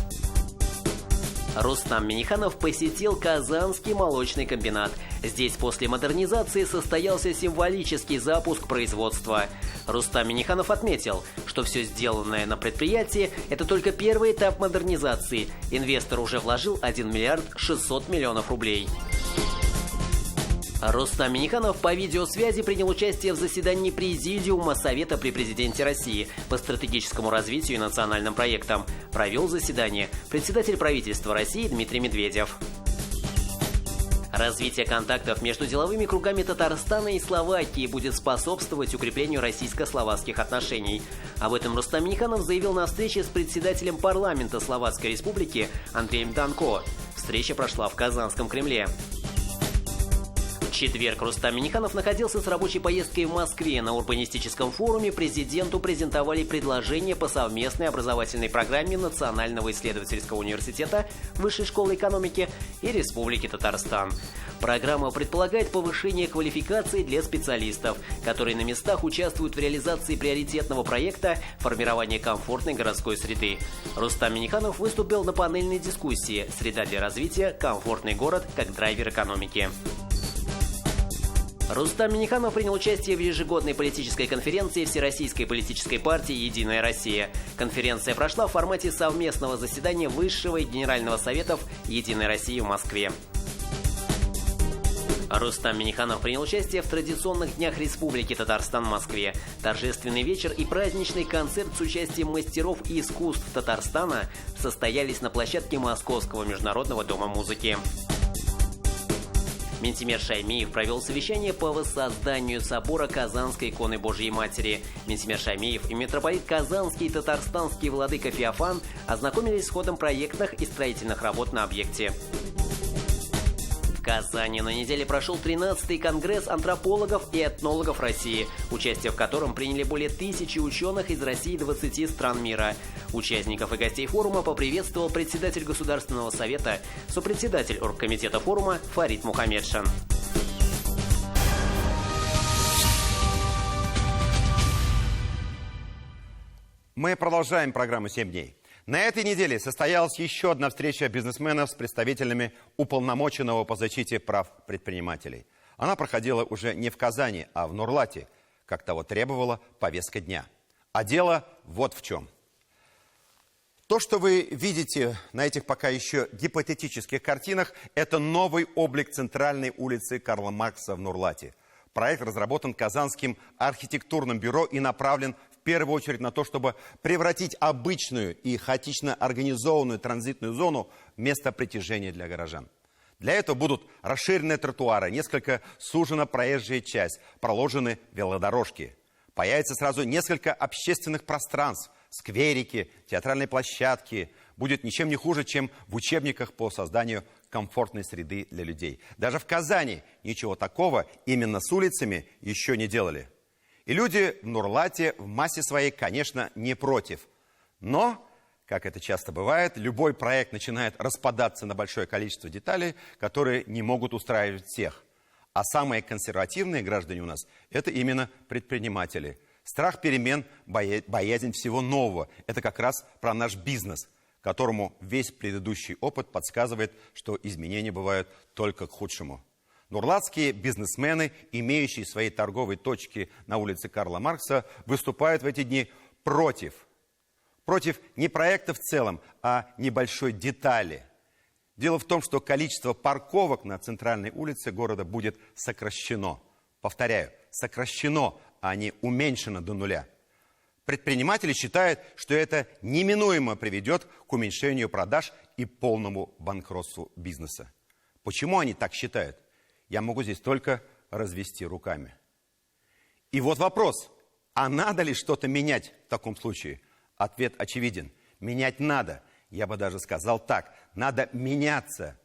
Рустам Минниханов посетил Казанский молочный комбинат. Здесь после модернизации состоялся символический запуск производства. Рустам Минниханов отметил, что все сделанное на предприятии – это только первый этап модернизации. Инвестор уже вложил 1 миллиард 600 миллионов рублей. Рустам Минниханов по видеосвязи принял участие в заседании Президиума Совета при президенте России по стратегическому развитию и национальным проектам. Провел заседание председатель правительства России Дмитрий Медведев. Развитие контактов между деловыми кругами Татарстана и Словакии будет способствовать укреплению российско-словацких отношений. Об этом Рустам Минниханов заявил на встрече с председателем парламента Словацкой Республики Андреем Данко. Встреча прошла в Казанском Кремле. В четверг Рустам Минниханов находился с рабочей поездкой в Москве. На урбанистическом форуме президенту презентовали предложения по совместной образовательной программе Национального исследовательского университета Высшей школы экономики и Республики Татарстан. Программа предполагает повышение квалификации для специалистов, которые на местах участвуют в реализации приоритетного проекта формирования комфортной городской среды. Рустам Минниханов выступил на панельной дискуссии «Среда для развития. Комфортный город как драйвер экономики». Рустам Минниханов принял участие в ежегодной политической конференции Всероссийской политической партии «Единая Россия». Конференция прошла в формате совместного заседания Высшего и Генерального советов «Единой России» в Москве. Рустам Минниханов принял участие в традиционных днях Республики Татарстан в Москве. Торжественный вечер и праздничный концерт с участием мастеров и искусств Татарстана состоялись на площадке Московского международного дома музыки. Минтимер Шаймиев провел совещание по воссозданию собора Казанской иконы Божьей Матери. Минтимер Шаймиев и митрополит Казанский и татарстанский владыка Феофан ознакомились с ходом проектных и строительных работ на объекте. В Казани на неделе прошел 13-й конгресс антропологов и этнологов России, участие в котором приняли более 1000 ученых из России и 20 стран мира. Участников и гостей форума поприветствовал председатель Государственного совета, сопредседатель оргкомитета форума Фарид Мухаммедшин. Мы продолжаем программу «7 дней». На этой неделе состоялась еще одна встреча бизнесменов с представителями уполномоченного по защите прав предпринимателей. Она проходила уже не в Казани, а в Нурлате, как того требовала повестка дня. А дело вот в чем. То, что вы видите на этих пока еще гипотетических картинах, это новый облик центральной улицы Карла Маркса в Нурлате. Проект разработан Казанским архитектурным бюро и направлен в первую очередь на то, чтобы превратить обычную и хаотично организованную транзитную зону в место притяжения для горожан. Для этого будут расширенные тротуары, несколько сужена проезжая часть, проложены велодорожки. Появится сразу несколько общественных пространств, скверики, театральные площадки. Будет ничем не хуже, чем в учебниках по созданию комфортной среды для людей. Даже в Казани ничего такого именно с улицами еще не делали. И люди в Нурлате в массе своей, конечно, не против. Но, как это часто бывает, любой проект начинает распадаться на большое количество деталей, которые не могут устраивать всех. А самые консервативные граждане у нас – это именно предприниматели. Страх перемен, боязнь всего нового – это как раз про наш бизнес, которому весь предыдущий опыт подсказывает, что изменения бывают только к худшему. Нурлатские бизнесмены, имеющие свои торговые точки на улице Карла Маркса, выступают в эти дни против. Против не проекта в целом, а небольшой детали. Дело в том, что количество парковок на центральной улице города будет сокращено. Повторяю, сокращено, а не уменьшено до нуля. Предприниматели считают, что это неминуемо приведет к уменьшению продаж и полному банкротству бизнеса. Почему они так считают? Я могу здесь только развести руками. И вот вопрос, а надо ли что-то менять в таком случае? Ответ очевиден. Менять надо. Я бы даже сказал так, надо меняться.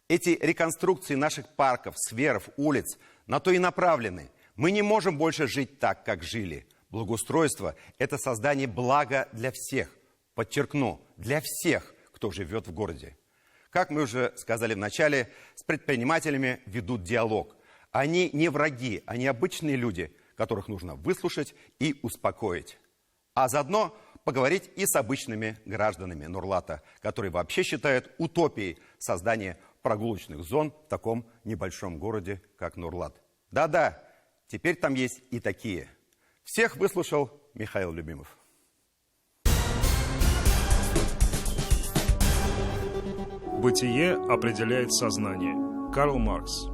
Эти реконструкции наших парков, скверов, улиц на то и направлены. Мы не можем больше жить так, как жили. Благоустройство – это создание блага для всех. Подчеркну, для всех, кто живет в городе. Как мы уже сказали в начале, с предпринимателями ведут диалог. Они не враги, они обычные люди, которых нужно выслушать и успокоить. А заодно поговорить и с обычными гражданами Нурлата, которые вообще считают утопией создание прогулочных зон в таком небольшом городе, как Нурлат. Да-да, теперь там есть и такие. Всех выслушал Михаил Любимов. Бытие определяет сознание. Карл Маркс.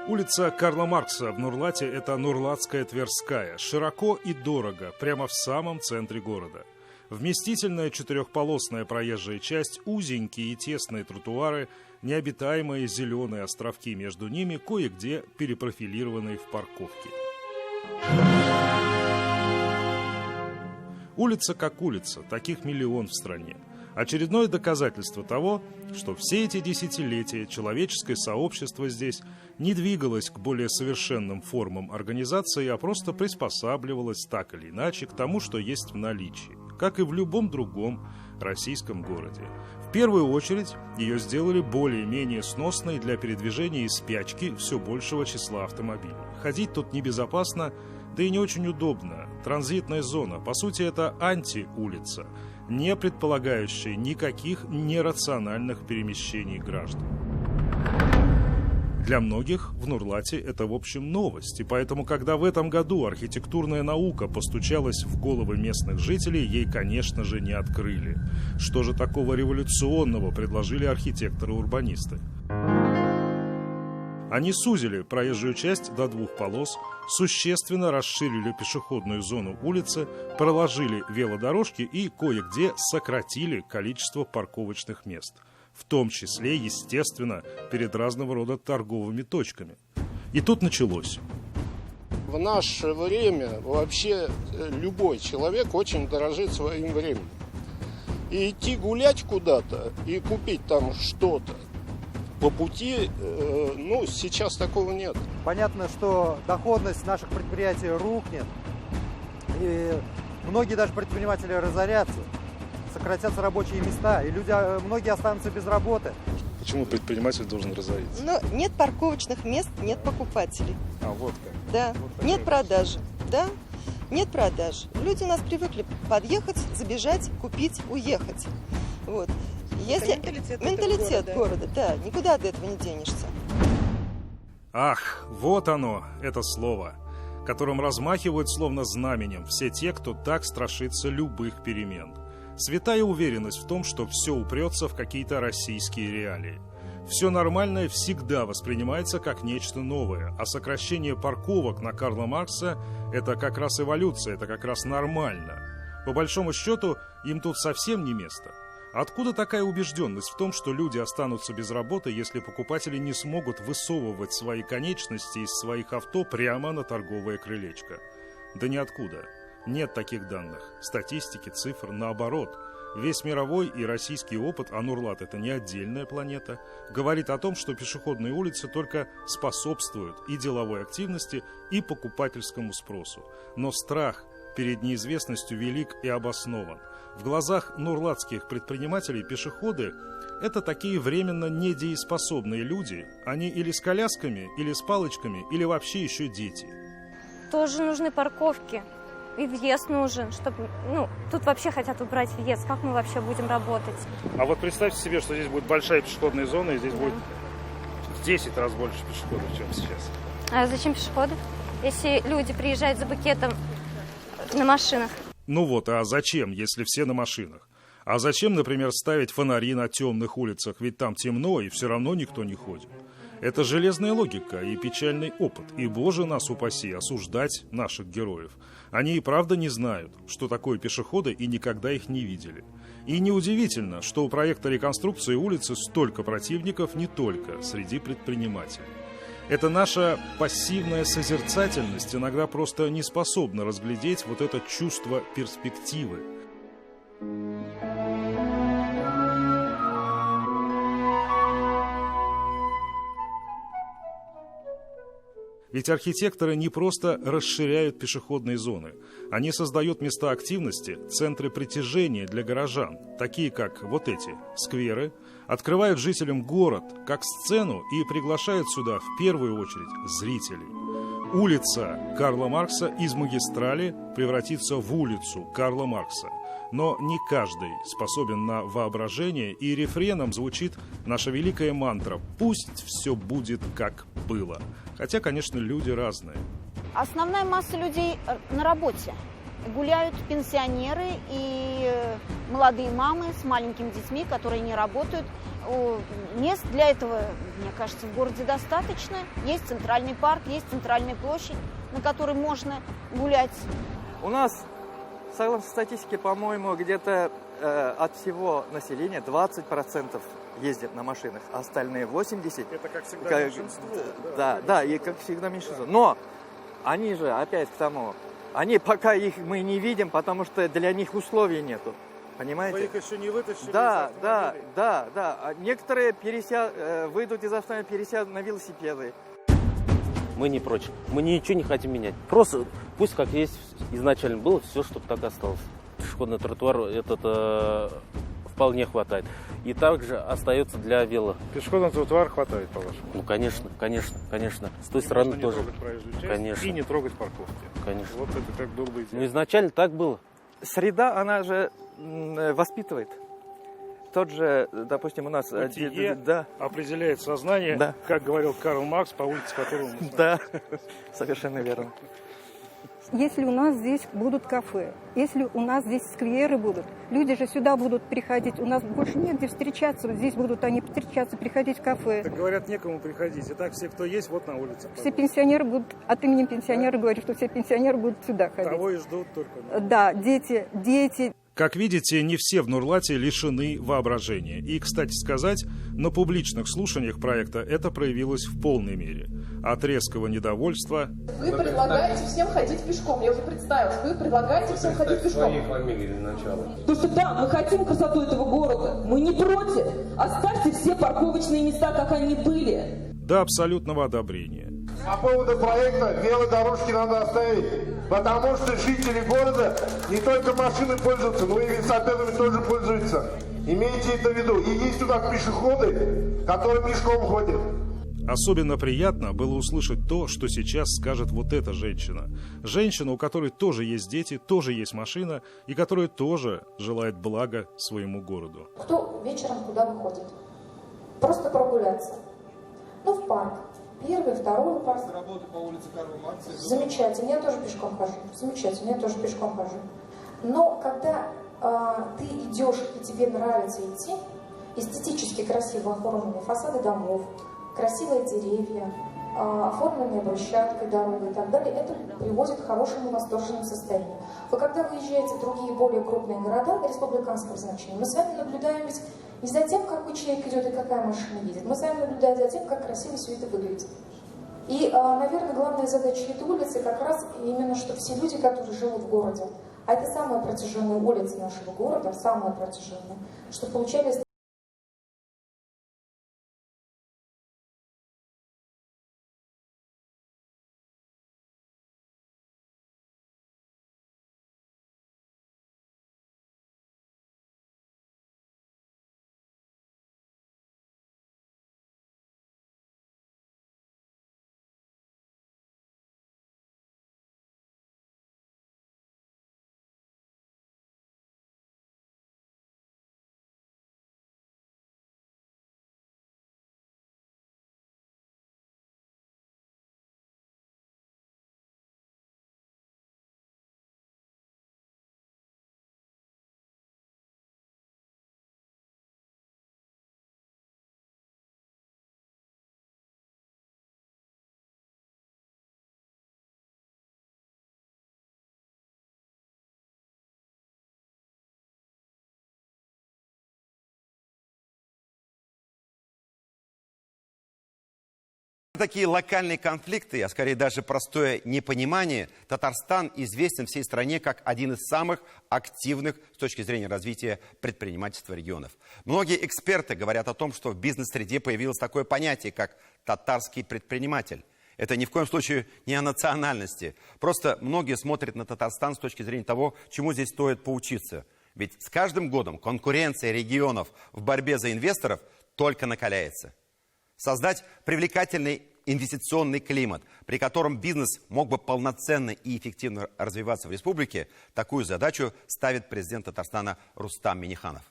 Улица Карла Маркса в Нурлате – это Нурлатская Тверская. Широко и дорого, прямо в самом центре города. Вместительная четырехполосная проезжая часть, узенькие и тесные тротуары, необитаемые зеленые островки между ними, кое-где перепрофилированные в парковки. Улица как улица, таких миллион в стране. Очередное доказательство того, что все эти десятилетия человеческое сообщество здесь не двигалось к более совершенным формам организации, а просто приспосабливалось так или иначе к тому, что есть в наличии, как и в любом другом российском городе. В первую очередь ее сделали более-менее сносной для передвижения из спячки все большего числа автомобилей. Ходить тут небезопасно, да и не очень удобно. Транзитная зона, по сути, это антиулица, не предполагающая никаких нерациональных перемещений граждан. Для многих в Нурлате это, в общем, новость, и поэтому, когда в этом году архитектурная наука постучалась в головы местных жителей, ей, конечно же, не открыли. Что же такого революционного предложили архитекторы-урбанисты? Они сузили проезжую часть до 2 полос, существенно расширили пешеходную зону улицы, проложили велодорожки и кое-где сократили количество парковочных мест. В том числе, естественно, перед разного рода торговыми точками. И тут началось. В наше время вообще любой человек очень дорожит своим временем. И идти гулять куда-то и купить там что-то по пути, сейчас такого нет. Понятно, что доходность наших предприятий рухнет, и многие даже предприниматели разорятся, сократятся рабочие места, и многие останутся без работы. Почему предприниматель должен разориться? Нет парковочных мест, нет покупателей. А вот как? Да, вот нет продажи. Да, нет продаж. Люди у нас привыкли подъехать, забежать, купить, уехать. Вот. Если менталитет города, да, никуда от этого не денешься. Ах, вот оно, это слово, которым размахивают словно знаменем все те, кто так страшится любых перемен. Святая уверенность в том, что все упрется в какие-то российские реалии. Все нормальное всегда воспринимается как нечто новое, а сокращение парковок на Карла Маркса – это как раз эволюция, это как раз нормально. По большому счету, им тут совсем не место. Откуда такая убежденность в том, что люди останутся без работы, если покупатели не смогут высовывать свои конечности из своих авто прямо на торговое крылечко? Да ниоткуда. Нет таких данных, статистики, цифр, наоборот. Весь мировой и российский опыт, а Нурлат – это не отдельная планета, говорит о том, что пешеходные улицы только способствуют и деловой активности, и покупательскому спросу. Но страх перед неизвестностью велик и обоснован. В глазах нурлатских предпринимателей пешеходы – это такие временно недееспособные люди. Они или с колясками, или с палочками, или вообще еще дети. Тоже нужны парковки. И въезд нужен, чтобы... тут вообще хотят убрать въезд. Как мы вообще будем работать? А вот представьте себе, что здесь будет большая пешеходная зона, и здесь будет в 10 раз больше пешеходов, чем сейчас. А зачем пешеходы? Если люди приезжают за букетом на машинах. Ну вот, а зачем, если все на машинах? А зачем, например, ставить фонари на темных улицах, ведь там темно и все равно никто не ходит? Это железная логика и печальный опыт, и, Боже нас упаси, осуждать наших героев. Они и правда не знают, что такое пешеходы, и никогда их не видели. И неудивительно, что у проекта реконструкции улицы столько противников не только среди предпринимателей. Это наша пассивная созерцательность иногда просто не способна разглядеть вот это чувство перспективы. Ведь архитекторы не просто расширяют пешеходные зоны, они создают места активности, центры притяжения для горожан, такие как вот эти скверы, открывают жителям город как сцену и приглашают сюда в первую очередь зрителей. Улица Карла Маркса из магистрали превратится в улицу Карла Маркса. Но не каждый способен на воображение, и рефреном звучит наша великая мантра «Пусть все будет как было». Хотя, конечно, люди разные. Основная масса людей на работе. Гуляют пенсионеры и молодые мамы с маленькими детьми, которые не работают. Мест для этого, мне кажется, в городе достаточно. Есть центральный парк, есть центральная площадь, на которой можно гулять. У нас, согласно статистике, по-моему, где-то от всего населения 20% ездят на машинах, а остальные 80%. Это, как всегда, меньшинство. Да, и как всегда меньшинство. Но они же, опять к тому, они пока их мы не видим, потому что для них условий нету. Понимаете? Вы их еще не вытащили из автомобилей? Да. А некоторые выйдут из автомобиля, пересядут на велосипеды. Мы не прочь. Мы ничего не хотим менять. Просто пусть как есть изначально было, все, чтобы так осталось. Пешеходный тротуар этот вполне хватает. И также остается для вело. Пешеходный тротуар хватает, по-вашему? Ну, конечно. С той стороны тоже. Конечно. И не трогать парковки. Конечно. Вот это как было бы идеально. Ну, изначально так было. Среда, она же воспитывает. Тот же, допустим, у нас... Бытие определяет сознание, как говорил Карл Маркс, по улице которого мы знаем. Да, совершенно верно. Если у нас здесь будут кафе, если у нас здесь скверы будут, люди же сюда будут приходить, у нас больше негде встречаться, вот здесь будут они встречаться, приходить в кафе. Так говорят, некому приходить. Итак, все, кто есть, вот на улице. Все пенсионеры будут, от имени пенсионера говорю, что все пенсионеры будут сюда ходить. Того и ждут только. Да, дети. Как видите, не все в Нурлате лишены воображения. И, кстати сказать, на публичных слушаниях проекта это проявилось в полной мере. От резкого недовольства... Вы предлагаете всем ходить пешком. Я уже представилась. Вы предлагаете всем ходить пешком. Своей фамилии для начала. Потому что да, мы хотим красоту этого города. Мы не против. Оставьте все парковочные места, как они были. До абсолютного одобрения. По поводу проекта велодорожки надо оставить, потому что жители города не только машины пользуются, но и велосипедами тоже пользуются. Имейте это в виду. И есть у нас пешеходы, которые пешком ходят. Особенно приятно было услышать то, что сейчас скажет вот эта женщина. Женщина, у которой тоже есть дети, тоже есть машина, и которая тоже желает блага своему городу. Кто вечером куда выходит? Просто прогуляться. Ну, в парк. Первый, второй парк. С работы по улице Карла Маркса. Замечательно, я тоже пешком хожу. Замечательно, я тоже пешком хожу. Но когда ты идешь и тебе нравится идти, эстетически красиво оформленные фасады домов, красивые деревья, оформленные брусчаткой дороги и так далее, это приводит к хорошему восторженному состоянию. Вы когда выезжаете в другие более крупные города республиканского значения, мы с вами наблюдаем ведь не за тем, какой человек идет и какая машина едет, мы с вами наблюдаем за тем, как красиво все это выглядит. И, наверное, главная задача этой улицы как раз именно, что все люди, которые живут в городе, а это самая протяженная улица нашего города, самая протяженная, что получали Такие локальные конфликты, а скорее даже простое непонимание, Татарстан известен всей стране как один из самых активных с точки зрения развития предпринимательства регионов. Многие эксперты говорят о том, что в бизнес-среде появилось такое понятие, как татарский предприниматель. Это ни в коем случае не о национальности. Просто многие смотрят на Татарстан с точки зрения того, чему здесь стоит поучиться. Ведь с каждым годом конкуренция регионов в борьбе за инвесторов только накаляется. Создать привлекательный инвестиционный климат, при котором бизнес мог бы полноценно и эффективно развиваться в республике, такую задачу ставит президент Татарстана Рустам Минниханов.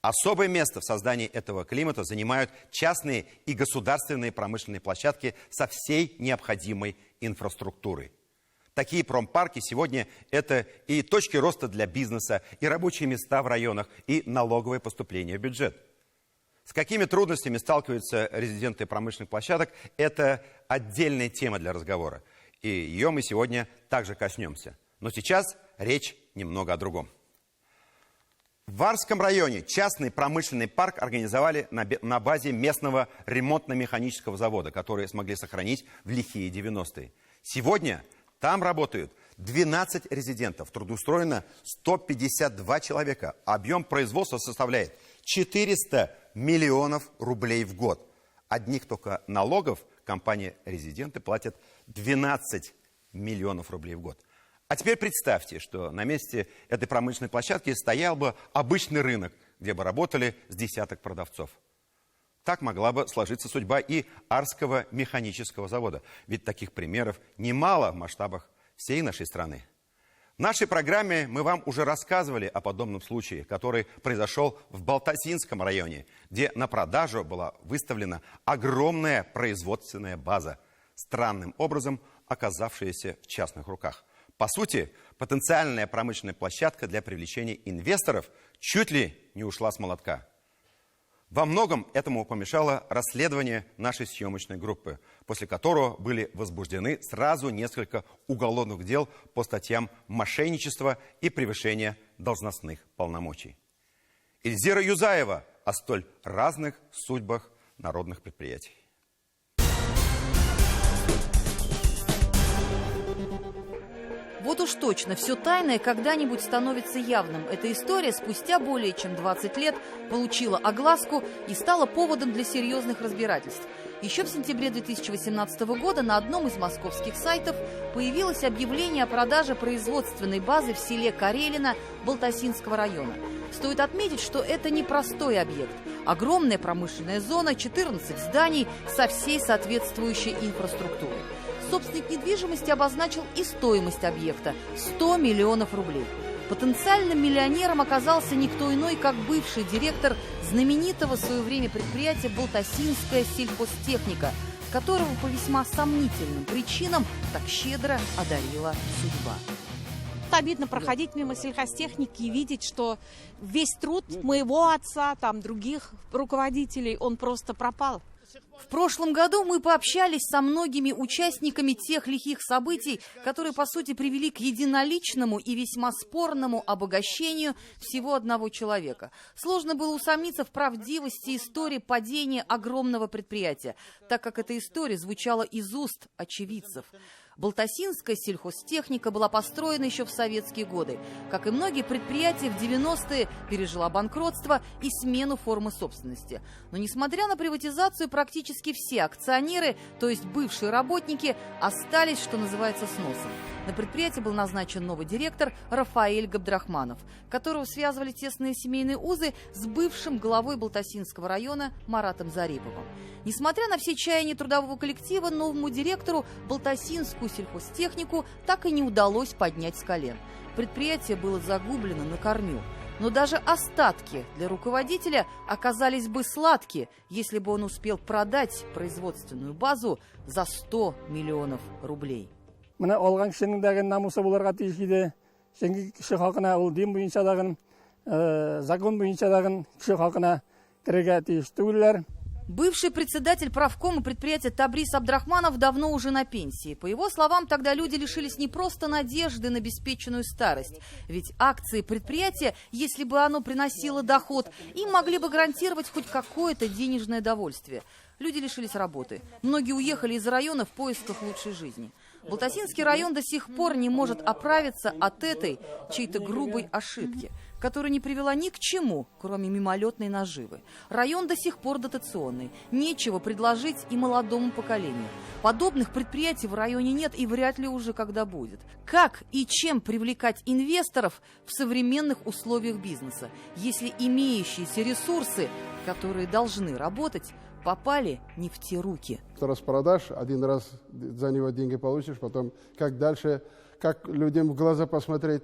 Особое место в создании этого климата занимают частные и государственные промышленные площадки со всей необходимой инфраструктурой. Такие промпарки сегодня это и точки роста для бизнеса, и рабочие места в районах, и налоговые поступления в бюджет. С какими трудностями сталкиваются резиденты промышленных площадок, это отдельная тема для разговора. И ее мы сегодня также коснемся. Но сейчас речь немного о другом. В Арском районе частный промышленный парк организовали на базе местного ремонтно-механического завода, который смогли сохранить в лихие 90-е. Сегодня там работают 12 резидентов, трудоустроено 152 человека. Объем производства составляет 400 миллионов рублей в год. Одних только налогов компания-резиденты платят 12 миллионов рублей в год. А теперь представьте, что на месте этой промышленной площадки стоял бы обычный рынок, где бы работали с десяток продавцов. Так могла бы сложиться судьба и Арского механического завода. Ведь таких примеров немало в масштабах всей нашей страны. В нашей программе мы вам уже рассказывали о подобном случае, который произошел в Балтасинском районе, где на продажу была выставлена огромная производственная база, странным образом оказавшаяся в частных руках. По сути, потенциальная промышленная площадка для привлечения инвесторов чуть ли не ушла с молотка. Во многом этому помешало расследование нашей съемочной группы, после которого были возбуждены сразу несколько уголовных дел по статьям мошенничества и превышения должностных полномочий. Эльзира Юзаева о столь разных судьбах народных предприятий. Вот уж точно, все тайное когда-нибудь становится явным. Эта история спустя более чем 20 лет получила огласку и стала поводом для серьезных разбирательств. Еще в сентябре 2018 года на одном из московских сайтов появилось объявление о продаже производственной базы в селе Карелино Балтасинского района. Стоит отметить, что это не простой объект. Огромная промышленная зона, 14 зданий со всей соответствующей инфраструктурой. Собственник недвижимости обозначил и стоимость объекта – 100 миллионов рублей. Потенциальным миллионером оказался никто иной, как бывший директор знаменитого в свое время предприятия «Балтасинская сельхозтехника», которого по весьма сомнительным причинам так щедро одарила судьба. Обидно проходить мимо сельхозтехники и видеть, что весь труд моего отца, там других руководителей, он просто пропал. В прошлом году мы пообщались со многими участниками тех лихих событий, которые, по сути, привели к единоличному и весьма спорному обогащению всего одного человека. Сложно было усомниться в правдивости истории падения огромного предприятия, так как эта история звучала из уст очевидцев. Балтасинская сельхозтехника была построена еще в советские годы. Как и многие предприятия, в 90-е пережила банкротство и смену формы собственности. Но несмотря на приватизацию, практически все акционеры, то есть бывшие работники, остались, что называется, с носом. На предприятии был назначен новый директор Рафаэль Габдрахманов, которого связывали тесные семейные узы с бывшим главой Балтасинского района Маратом Зариповым. Несмотря на все чаяния трудового коллектива, новому директору Балтасинскую сельхозтехнику так и не удалось поднять с колен. Предприятие было загублено на корню. Но даже остатки для руководителя оказались бы сладкие, если бы он успел продать производственную базу за 100 миллионов рублей. Мына алган кишинең дә намусы булырга тиеш иде. Чөнки кеше хакына ул дин буенча дагы, закон буенча дагы кеше хакына керергә тиеш түгелләр. Бывший председатель правкома предприятия Табрис Абдрахманов давно уже на пенсии. По его словам, тогда люди лишились не просто надежды на обеспеченную старость. Ведь акции предприятия, если бы оно приносило доход, им могли бы гарантировать хоть какое-то денежное довольствие. Люди лишились работы. Многие уехали из района в поисках лучшей жизни. Балтасинский район до сих пор не может оправиться от этой чьей-то грубой ошибки, которая не привела ни к чему, кроме мимолетной наживы. Район до сих пор дотационный. Нечего предложить и молодому поколению. Подобных предприятий в районе нет и вряд ли уже когда будет. Как и чем привлекать инвесторов в современных условиях бизнеса, если имеющиеся ресурсы, которые должны работать, попали не в те руки? Распродаж, один раз за него деньги получишь, потом как дальше, как людям в глаза посмотреть.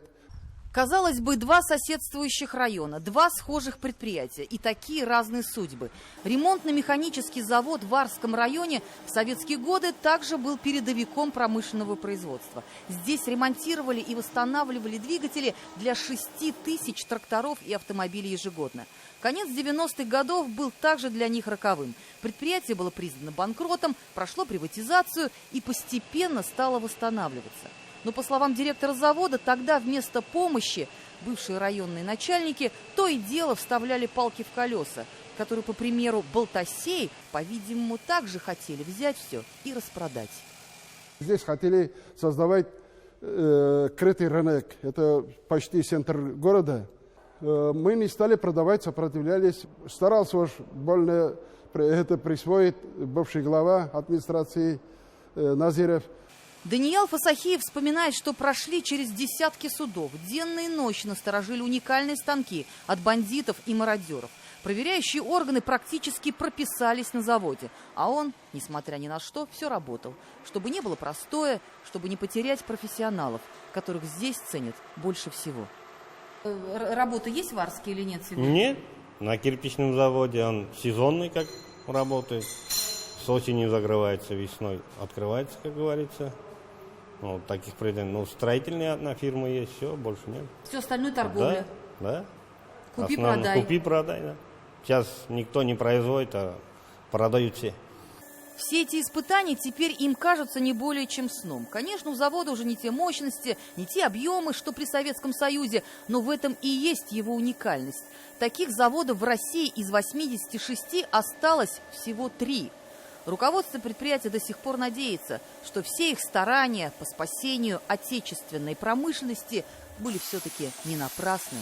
Казалось бы, два соседствующих района, два схожих предприятия и такие разные судьбы. Ремонтно-механический завод в Арском районе в советские годы также был передовиком промышленного производства. Здесь ремонтировали и восстанавливали двигатели для 6 тысяч тракторов и автомобилей ежегодно. Конец 90-х годов был также для них роковым. Предприятие было признано банкротом, прошло приватизацию и постепенно стало восстанавливаться. Но, по словам директора завода, тогда вместо помощи бывшие районные начальники то и дело вставляли палки в колеса, которые, по примеру Балтасей, по-видимому, также хотели взять все и распродать. Здесь хотели создавать крытый рынок, это почти центр города. Мы не стали продавать, сопротивлялись. Старался уж больно это присвоить бывший глава администрации Назиров. Даниил Фасахиев вспоминает, что прошли через десятки судов. Денно и ночно сторожили уникальные станки от бандитов и мародеров. Проверяющие органы практически прописались на заводе. А он, несмотря ни на что, все работал. Чтобы не было простоя, чтобы не потерять профессионалов, которых здесь ценят больше всего. Работа есть в Арске или нет сегодня? Нет. На кирпичном заводе он сезонный как работает. С осенью закрывается, весной открывается, как говорится. Вот таких предметов. Ну, строительная одна фирма есть, все, больше нет. Все остальное торговля? Да. Купи-продай. Купи-продай, да. Сейчас никто не производит, а продают все. Все эти испытания теперь им кажутся не более чем сном. Конечно, у завода уже не те мощности, не те объемы, что при Советском Союзе, но в этом и есть его уникальность. Таких заводов в России из 86 осталось всего 3. Руководство предприятия до сих пор надеется, что все их старания по спасению отечественной промышленности были все-таки не напрасны.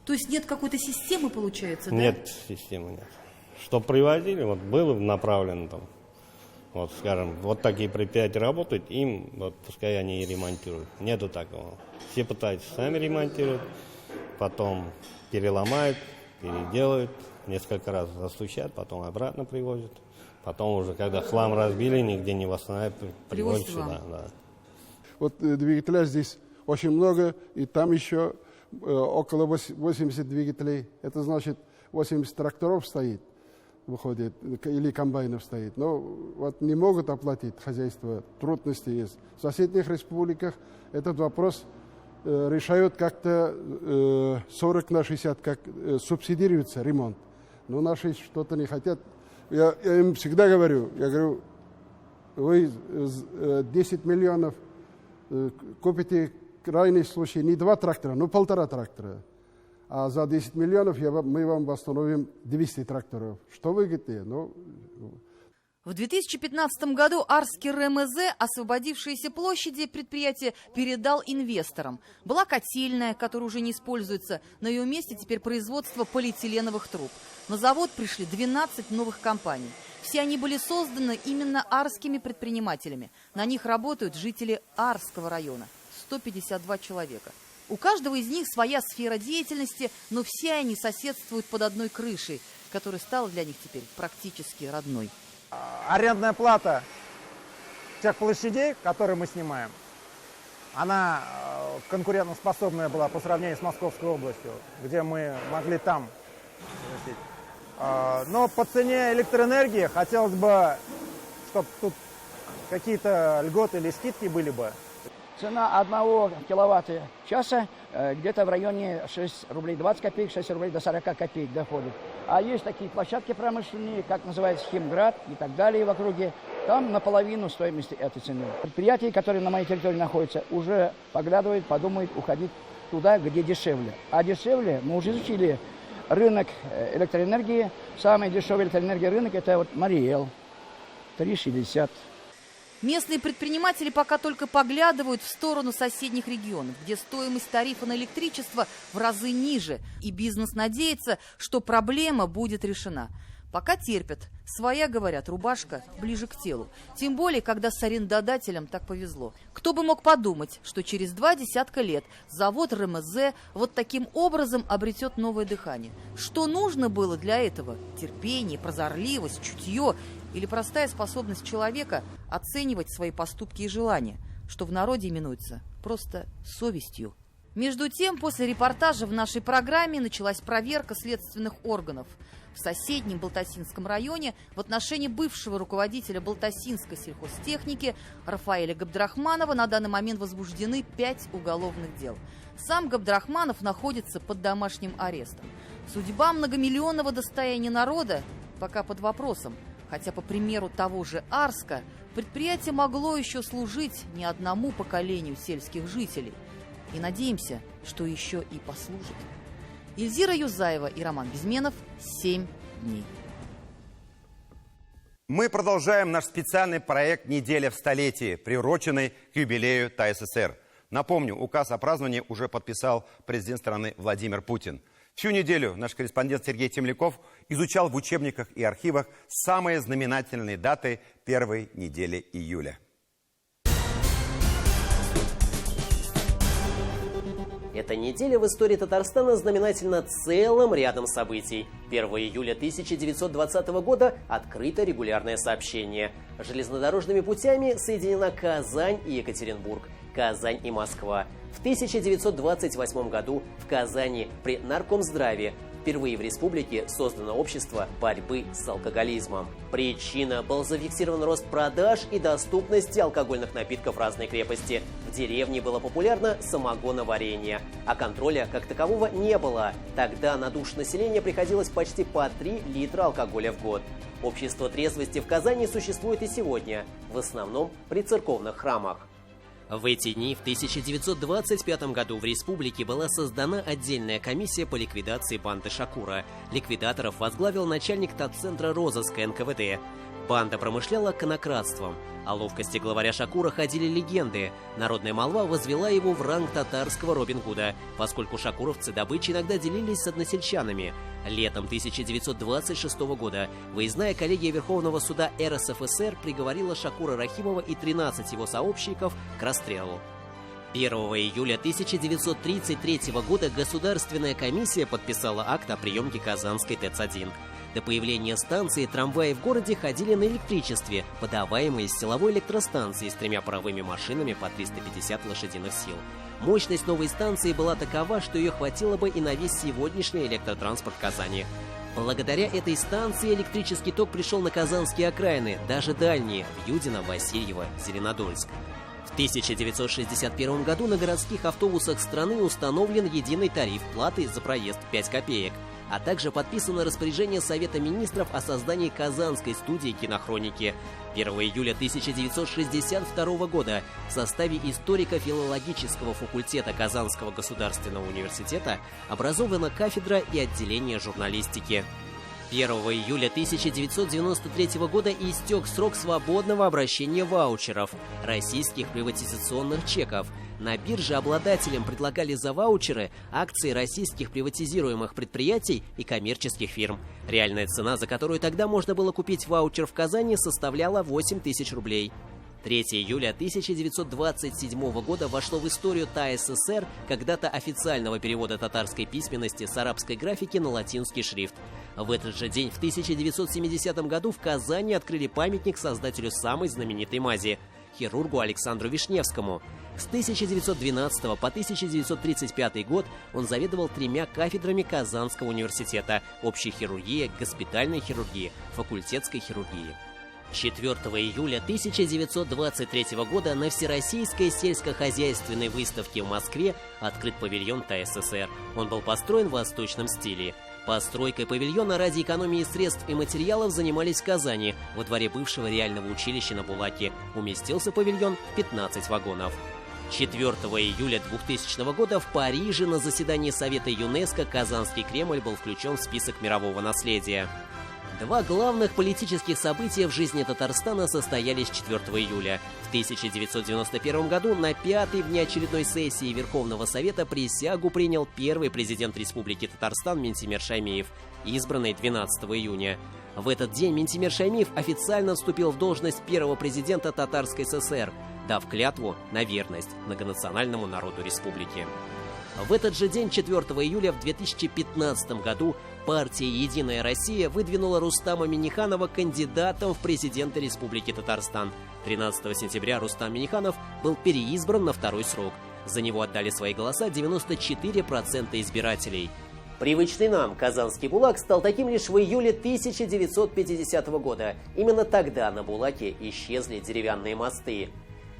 То есть нет какой-то системы, получается, да? Нет системы, нет. Что привозили, вот было направлено там, вот скажем, вот такие предприятия работают, им вот пускай они и ремонтируют. Нету такого. Все пытаются сами ремонтировать, потом переломают, переделают, несколько раз застучат, потом обратно привозят. Потом уже, когда хлам разбили, нигде не восстанавливают, привозят сюда. Да. Вот двигателя здесь очень много, и там еще около 80 двигателей. Это значит, 80 тракторов стоит, выходит, или комбайнов стоит. Но вот не могут оплатить хозяйство, трудности есть. В соседних республиках этот вопрос решают как-то 40 на 60, как субсидируется ремонт. Но наши что-то не хотят. Я им всегда говорю, вы 10 миллионов купите крайний случай не 2 трактора, но 1,5 трактора. А за 10 миллионов мы вам восстановим 200 тракторов. Что выгоднее? В 2015 году Арский РМЗ освободившиеся площади предприятия передал инвесторам. Была котельная, которая уже не используется. На ее месте теперь производство полиэтиленовых труб. На завод пришли 12 новых компаний. Все они были созданы именно арскими предпринимателями. На них работают жители Арского района. 152 человека. У каждого из них своя сфера деятельности, но все они соседствуют под одной крышей, которая стала для них теперь практически родной. Арендная плата тех площадей, которые мы снимаем, она конкурентоспособная была по сравнению с Московской областью, где мы могли там жить. Но по цене электроэнергии хотелось бы, чтобы тут какие-то льготы или скидки были бы. Цена 1 киловатта-часа где-то в районе 6 рублей 20 копеек, 6 рублей до 40 копеек доходит. А есть такие площадки промышленные, как называется Химград и так далее в округе. Там наполовину стоимости этой цены. Предприятия, которые на моей территории находятся, уже поглядывают, подумают уходить туда, где дешевле. А дешевле, мы уже изучили рынок электроэнергии. Самый дешевый электроэнергия рынок – это вот Мариэл, 3,60. Местные предприниматели пока только поглядывают в сторону соседних регионов, где стоимость тарифа на электричество в разы ниже, и бизнес надеется, что проблема будет решена. Пока терпят. Своя, говорят, рубашка ближе к телу. Тем более, когда с арендодателем так повезло. Кто бы мог подумать, что через 20 лет завод РМЗ вот таким образом обретет новое дыхание. Что нужно было для этого? Терпение, прозорливость, чутье или простая способность человека оценивать свои поступки и желания, что в народе именуется просто совестью. Между тем, после репортажа в нашей программе началась проверка следственных органов. В соседнем Балтасинском районе в отношении бывшего руководителя Балтасинской сельхозтехники Рафаэля Габдрахманова на данный момент возбуждены 5 уголовных дел. Сам Габдрахманов находится под домашним арестом. Судьба многомиллионного достояния народа пока под вопросом. Хотя, по примеру того же Арска, предприятие могло еще служить не одному поколению сельских жителей. И надеемся, что еще и послужит. Ильзира Юзаева и Роман Безменов. 7 дней. Мы продолжаем наш специальный проект «Неделя в столетии», приуроченный к юбилею ТАССР. Напомню, указ о праздновании уже подписал президент страны Владимир Путин. Всю неделю наш корреспондент Сергей Темляков изучал в учебниках и архивах самые знаменательные даты первой недели июля. Эта неделя в истории Татарстана знаменательна целым рядом событий. 1 июля 1920 года открыто регулярное сообщение. Железнодорожными путями соединена Казань и Екатеринбург, Казань и Москва. В 1928 году в Казани при Наркомздраве впервые в республике создано общество борьбы с алкоголизмом. Причина – был зафиксирован рост продаж и доступности алкогольных напитков разной крепости. В деревне было популярно самогоноварение, а контроля как такового не было. Тогда на душу населения приходилось почти по 3 литра алкоголя в год. Общество трезвости в Казани существует и сегодня, в основном при церковных храмах. В эти дни в 1925 году в республике была создана отдельная комиссия по ликвидации банды Шакура. Ликвидаторов возглавил начальник Татцентра розыска НКВД. Банда промышляла конокрадством. О ловкости главаря Шакура ходили легенды. Народная молва возвела его в ранг татарского Робин Гуда, поскольку шакуровцы добычей иногда делились с односельчанами. Летом 1926 года выездная коллегия Верховного суда РСФСР приговорила Шакура Рахимова и 13 его сообщников к расстрелу. 1 июля 1933 года Государственная комиссия подписала акт о приемке Казанской ТЭЦ-1. До появления станции трамваи в городе ходили на электричестве, подаваемые с силовой электростанции с 3 паровыми машинами по 350 лошадиных сил. Мощность новой станции была такова, что ее хватило бы и на весь сегодняшний электротранспорт Казани. Благодаря этой станции электрический ток пришел на казанские окраины, даже дальние – в Юдино, Васильево, Зеленодольск. В 1961 году на городских автобусах страны установлен единый тариф платы за проезд 5 копеек, а также подписано распоряжение Совета министров о создании Казанской студии кинохроники. 1 июля 1962 года в составе историко-филологического факультета Казанского государственного университета образована кафедра и отделение журналистики. 1 июля 1993 года истек срок свободного обращения ваучеров, российских приватизационных чеков. На бирже обладателям предлагали за ваучеры акции российских приватизируемых предприятий и коммерческих фирм. Реальная цена, за которую тогда можно было купить ваучер в Казани, составляла 8 тысяч рублей. 3 июля 1927 года вошло в историю ТАССР когда-то официального перевода татарской письменности с арабской графики на латинский шрифт. В этот же день, в 1970 году, в Казани открыли памятник создателю самой знаменитой мази – хирургу Александру Вишневскому. С 1912 по 1935 год он заведовал 3 кафедрами Казанского университета – общей хирургии, госпитальной хирургии, факультетской хирургии. 4 июля 1923 года на Всероссийской сельскохозяйственной выставке в Москве открыт павильон ТАССР. Он был построен в восточном стиле. Постройкой павильона ради экономии средств и материалов занимались в Казани. Во дворе бывшего реального училища на Булаке уместился павильон в 15 вагонов. 4 июля 2000 года в Париже на заседании Совета ЮНЕСКО Казанский Кремль был включен в список мирового наследия. Два главных политических события в жизни Татарстана состоялись 4 июля. В 1991 году на 5-й внеочередной сессии Верховного Совета присягу принял первый президент Республики Татарстан Минтимер Шаймиев, избранный 12 июня. В этот день Минтимер Шаймиев официально вступил в должность первого президента Татарской ССР, дав клятву на верность многонациональному народу республики. В этот же день, 4 июля в 2015 году, партия «Единая Россия» выдвинула Рустама Минниханова кандидатом в президенты Республики Татарстан. 13 сентября Рустам Минниханов был переизбран на второй срок. За него отдали свои голоса 94% избирателей. Привычный нам Казанский Булак стал таким лишь в июле 1950 года. Именно тогда на Булаке исчезли деревянные мосты.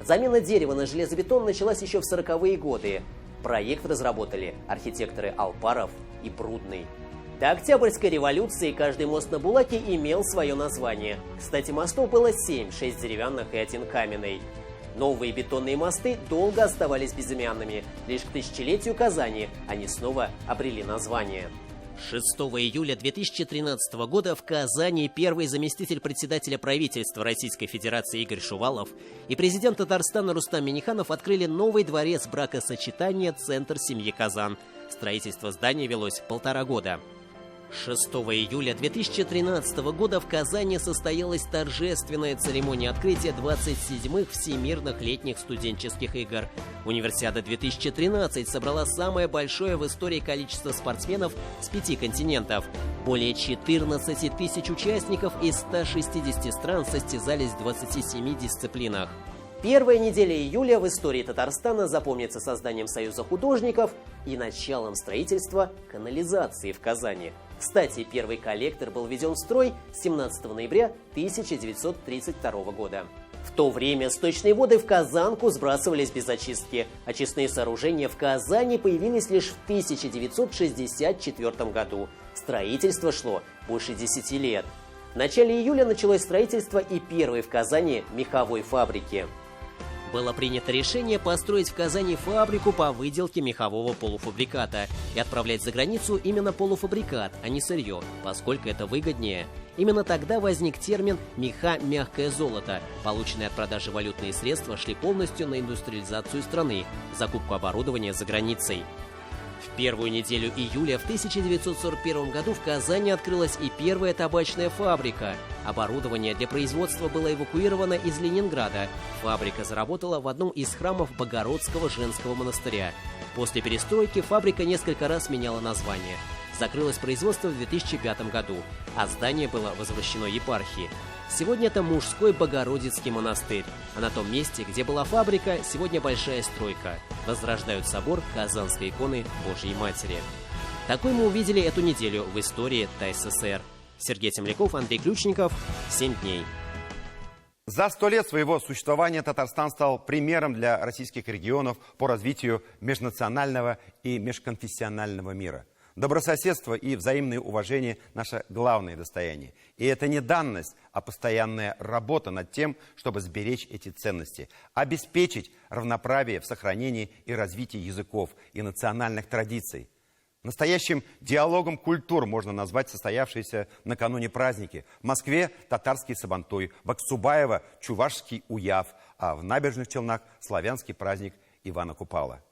Замена дерева на железобетон началась еще в 40-е годы. Проект разработали архитекторы Алпаров и Брудный. До Октябрьской революции каждый мост на Булаке имел свое название. Кстати, мостов было 7, 6 деревянных и 1 каменный. Новые бетонные мосты долго оставались безымянными. Лишь к тысячелетию Казани они снова обрели название. 6 июля 2013 года в Казани первый заместитель председателя правительства Российской Федерации Игорь Шувалов и президент Татарстана Рустам Минниханов открыли новый дворец бракосочетания «Центр семьи Казан». Строительство здания велось 1,5 года. 6 июля 2013 года в Казани состоялась торжественная церемония открытия 27-х Всемирных летних студенческих игр. Универсиада 2013 собрала самое большое в истории количество спортсменов с 5 континентов. Более 14 тысяч участников из 160 стран состязались в 27 дисциплинах. Первая неделя июля в истории Татарстана запомнится созданием Союза художников и началом строительства канализации в Казани. Кстати, первый коллектор был введен в строй 17 ноября 1932 года. В то время сточные воды в Казанку сбрасывались без очистки. Очистные сооружения в Казани появились лишь в 1964 году. Строительство шло больше 10 лет. В начале июля началось строительство и первой в Казани меховой фабрики. Было принято решение построить в Казани фабрику по выделке мехового полуфабриката и отправлять за границу именно полуфабрикат, а не сырье, поскольку это выгоднее. Именно тогда возник термин «меха мягкое золото». Полученные от продажи валютные средства шли полностью на индустриализацию страны, закупку оборудования за границей. В первую неделю июля в 1941 году в Казани открылась и первая табачная фабрика. Оборудование для производства было эвакуировано из Ленинграда. Фабрика заработала в одном из храмов Богородского женского монастыря. После перестройки фабрика несколько раз меняла название. Закрылось производство в 2005 году, а здание было возвращено епархии. Сегодня это мужской Богородицкий монастырь. А на том месте, где была фабрика, сегодня большая стройка. Возрождают собор Казанской иконы Божьей Матери. Такой мы увидели эту неделю в истории ТАССР. Сергей Темляков, Андрей Ключников. 7 дней. За 100 лет своего существования Татарстан стал примером для российских регионов по развитию межнационального и межконфессионального мира. Добрососедство и взаимное уважение – наше главное достояние. И это не данность, а постоянная работа над тем, чтобы сберечь эти ценности, обеспечить равноправие в сохранении и развитии языков и национальных традиций. Настоящим диалогом культур можно назвать состоявшиеся накануне праздники. В Москве – татарский Сабантуй, в Аксубаево – чувашский Уяв, а в Набережных Челнах – славянский праздник Ивана Купала.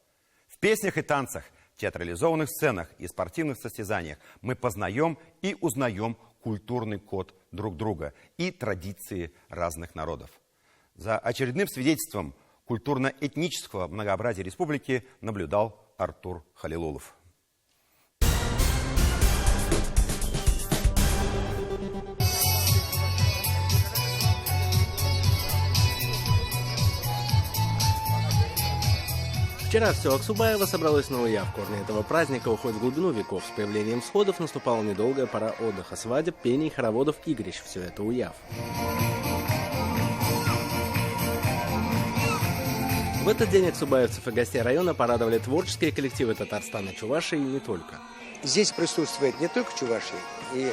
В песнях и танцах, театрализованных сценах и спортивных состязаниях мы познаем и узнаем культурный код друг друга и традиции разных народов. За очередным свидетельством культурно-этнического многообразия республики наблюдал Артур Халилулов. Вчера все Аксубаево собралось на Уяв. Корни этого праздника уходят в глубину веков. С появлением сходов наступала недолгая пора отдыха, свадеб, пений, хороводов, игрищ. Все это Уяв. В этот день аксубаевцев и гостей района порадовали творческие коллективы Татарстана, Чувашии и не только. Здесь присутствует не только чуваши и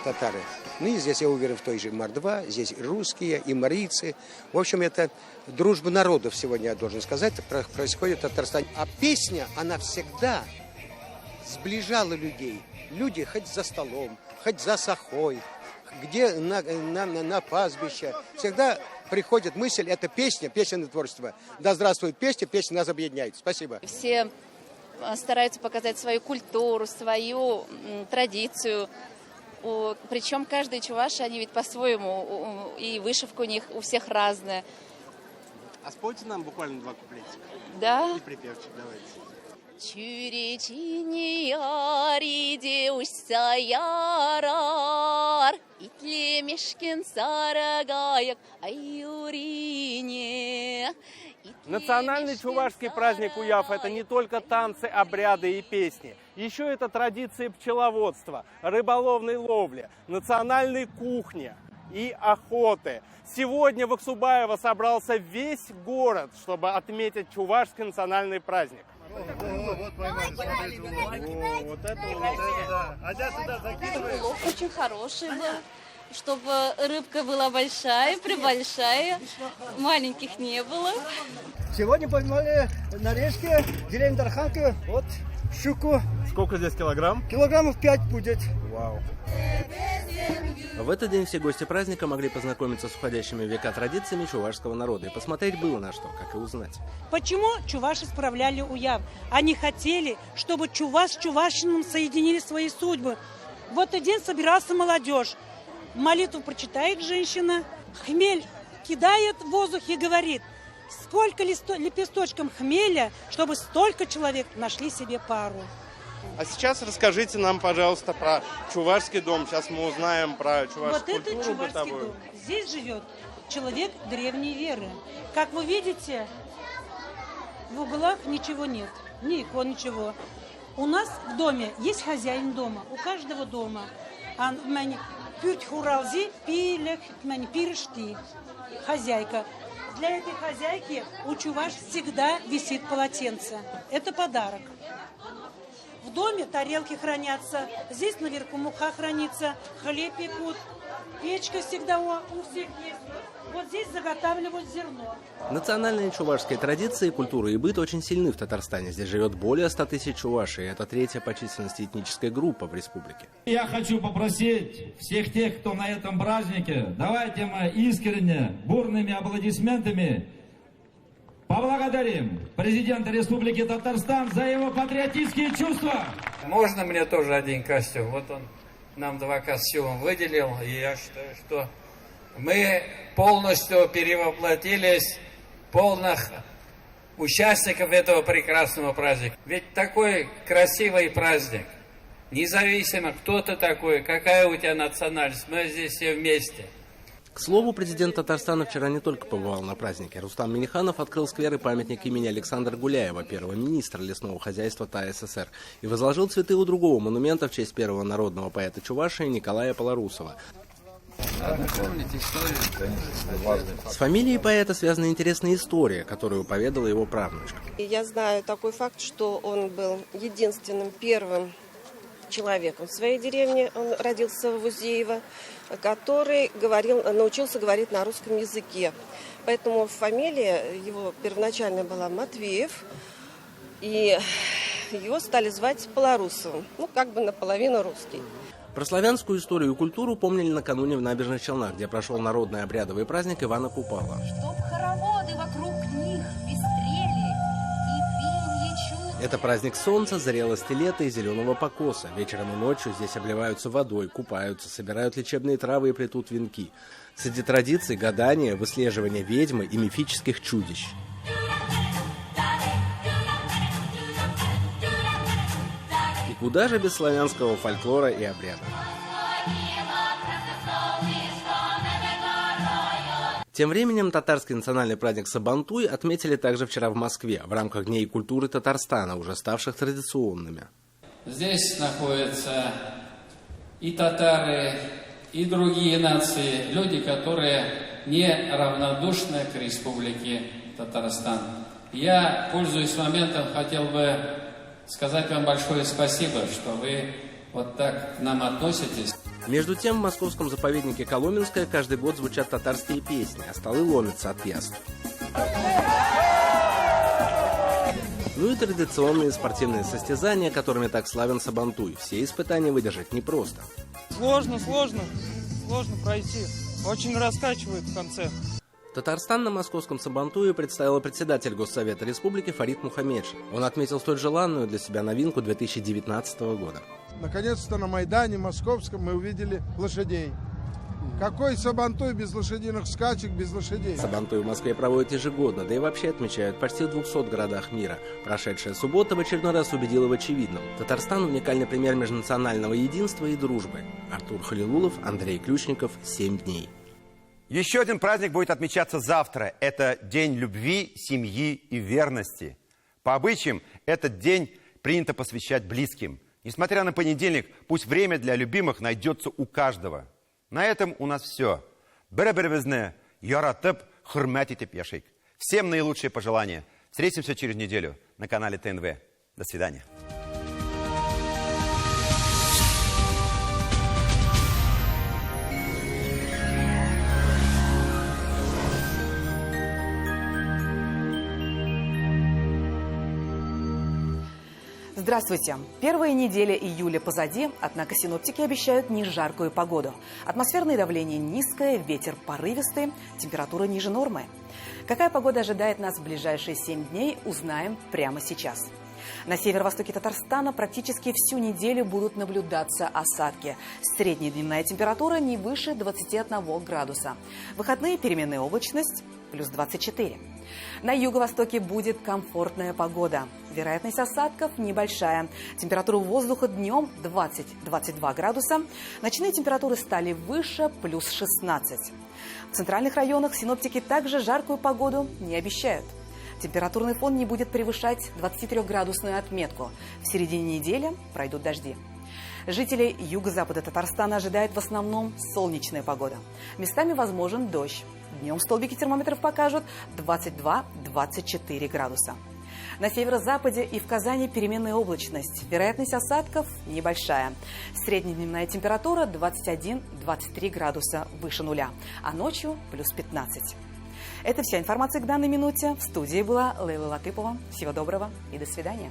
татары, но и здесь, я уверен, в той же Мордва, здесь и русские, и марийцы. В общем, это дружба народов сегодня, я должен сказать, происходит в Татарстане. А песня, она всегда сближала людей. Люди хоть за столом, хоть за сахой, где на пастбище. Всегда приходит мысль, это песня, песенное творчество. Да здравствует песня, песня нас объединяет. Спасибо. Все стараются показать свою культуру, свою традицию. Причем каждый чуваш, они ведь по-своему, и вышивка у них у всех разная. А спойте нам буквально 2 куплетика. Да? И припевчик давайте. Чуречини яриде ушса ярар, итлемешкен сарагаяк аюрине. Национальный чувашский праздник Уяв – это не только танцы, обряды и песни. Еще это традиции пчеловодства, рыболовной ловли, национальной кухни и охоты. Сегодня в Аксубаево собрался весь город, чтобы отметить чувашский национальный праздник. Очень хороший был, чтобы рыбка была большая, прибольшая, маленьких не было. Сегодня поймали на речке деревни Дарханка, вот щуку. Сколько здесь килограмм? Килограммов 5 будет. Вау. В этот день все гости праздника могли познакомиться с уходящими в века традициями чувашского народа. И посмотреть было на что, как и узнать. Почему чуваши справляли Уяв? Они хотели, чтобы чуваш с чувашином соединили свои судьбы. В этот день собирался молодежь. Молитву прочитает женщина, хмель кидает в воздух и говорит, сколько лепесточком хмеля, чтобы столько человек нашли себе пару. А сейчас расскажите нам, пожалуйста, про чувашский дом. Сейчас мы узнаем про чувашскую культуру. Вот это чувашский дом. Здесь живет человек древней веры. Как вы видите, в углах ничего нет, ни икон, ничего. У нас в доме есть хозяин дома, у каждого дома. Хозяйка. Для этой хозяйки у чуваш всегда висит полотенце. Это подарок. В доме тарелки хранятся, здесь наверху мука хранится, хлеб пекут, печка всегда у всех есть. Вот здесь заготавливают зерно. Национальные чувашские традиции, культура и быт очень сильны в Татарстане. Здесь живет более 100 тысяч чувашей. Это 3-я по численности этническая группа в республике. Я хочу попросить всех тех, кто на этом празднике, давайте мы искренне, бурными аплодисментами поблагодарим президента Республики Татарстан за его патриотические чувства. Можно мне тоже один костюм? Вот он нам 2 костюма выделил, и я считаю, что мы полностью перевоплотились в полных участников этого прекрасного праздника. Ведь такой красивый праздник, независимо кто ты такой, какая у тебя национальность, мы здесь все вместе. К слову, президент Татарстана вчера не только побывал на празднике. Рустам Минниханов открыл сквер и памятник имени Александра Гуляева, первого министра лесного хозяйства ТАССР, и возложил цветы у другого монумента в честь первого народного поэта Чувашии Николая Полорусова. С фамилией поэта связана интересная история, которую поведала его правнучка. Я знаю такой факт, что он был единственным первым человеком в своей деревне, он родился в Узеево, который научился говорить на русском языке. Поэтому фамилия его первоначально была Матвеев, и его стали звать Полорусовым, как бы наполовину русский. Про славянскую историю и культуру помнили накануне в Набережных Челнах, где прошел народный обрядовый праздник Ивана Купала. Чтоб хороводы вокруг них пестрели и пенье чудо. Это праздник солнца, зрелости лета и зеленого покоса. Вечером и ночью здесь обливаются водой, купаются, собирают лечебные травы и плетут венки. Среди традиций гадания, выслеживания ведьмы и мифических чудищ. Куда же без славянского фольклора и обряда? Тем временем татарский национальный праздник Сабантуй отметили также вчера в Москве в рамках Дней культуры Татарстана, уже ставших традиционными. Здесь находятся и татары, и другие нации, люди, которые не равнодушны к Республике Татарстан. Я, пользуясь моментом, хотел бы сказать вам большое спасибо, что вы вот так к нам относитесь. Между тем, в московском заповеднике Коломенское каждый год звучат татарские песни, а столы ломятся от пьяств. Ну и традиционные спортивные состязания, которыми так славен Сабантуй. Все испытания выдержать непросто. Сложно пройти. Очень раскачивает в конце. Татарстан на московском Сабантуе представил председатель Госсовета Республики Фарид Мухаммедшин. Он отметил столь желанную для себя новинку 2019 года. Наконец-то на Майдане Московском мы увидели лошадей. Какой Сабантуй без лошадиных скачек, без лошадей? Сабантуй в Москве проводят ежегодно, да и вообще отмечают почти в 200 городах мира. Прошедшая суббота в очередной раз убедила в очевидном. Татарстан – уникальный пример межнационального единства и дружбы. Артур Халилулов, Андрей Ключников, 7 дней. Еще один праздник будет отмечаться завтра. Это День любви, семьи и верности. По обычаям, этот день принято посвящать близким. Несмотря на понедельник, пусть время для любимых найдется у каждого. На этом у нас все. Бір-бірімізні яратып, хурмат етіп яшайық. Всем наилучшие пожелания. Встретимся через неделю на канале ТНВ. До свидания. Здравствуйте. Первая неделя июля позади, однако синоптики обещают не жаркую погоду. Атмосферное давление низкое, ветер порывистый, температура ниже нормы. Какая погода ожидает нас в ближайшие 7 дней, узнаем прямо сейчас. На северо-востоке Татарстана практически всю неделю будут наблюдаться осадки. Средняя дневная температура не выше 21 градуса. В выходные переменная облачность плюс 24. На юго-востоке будет комфортная погода. Вероятность осадков небольшая. Температура воздуха днем 20-22 градуса. Ночные температуры стали выше, плюс 16. В центральных районах синоптики также жаркую погоду не обещают. Температурный фон не будет превышать 23-градусную отметку. В середине недели пройдут дожди. Жителей юго-запада Татарстана ожидает в основном солнечная погода. Местами возможен дождь. Днем столбики термометров покажут 22-24 градуса. На северо-западе и в Казани переменная облачность. Вероятность осадков небольшая. Средняя дневная температура 21-23 градуса выше нуля, а ночью плюс 15. Это вся информация к данной минуте. В студии была Лейла Латыпова. Всего доброго и до свидания.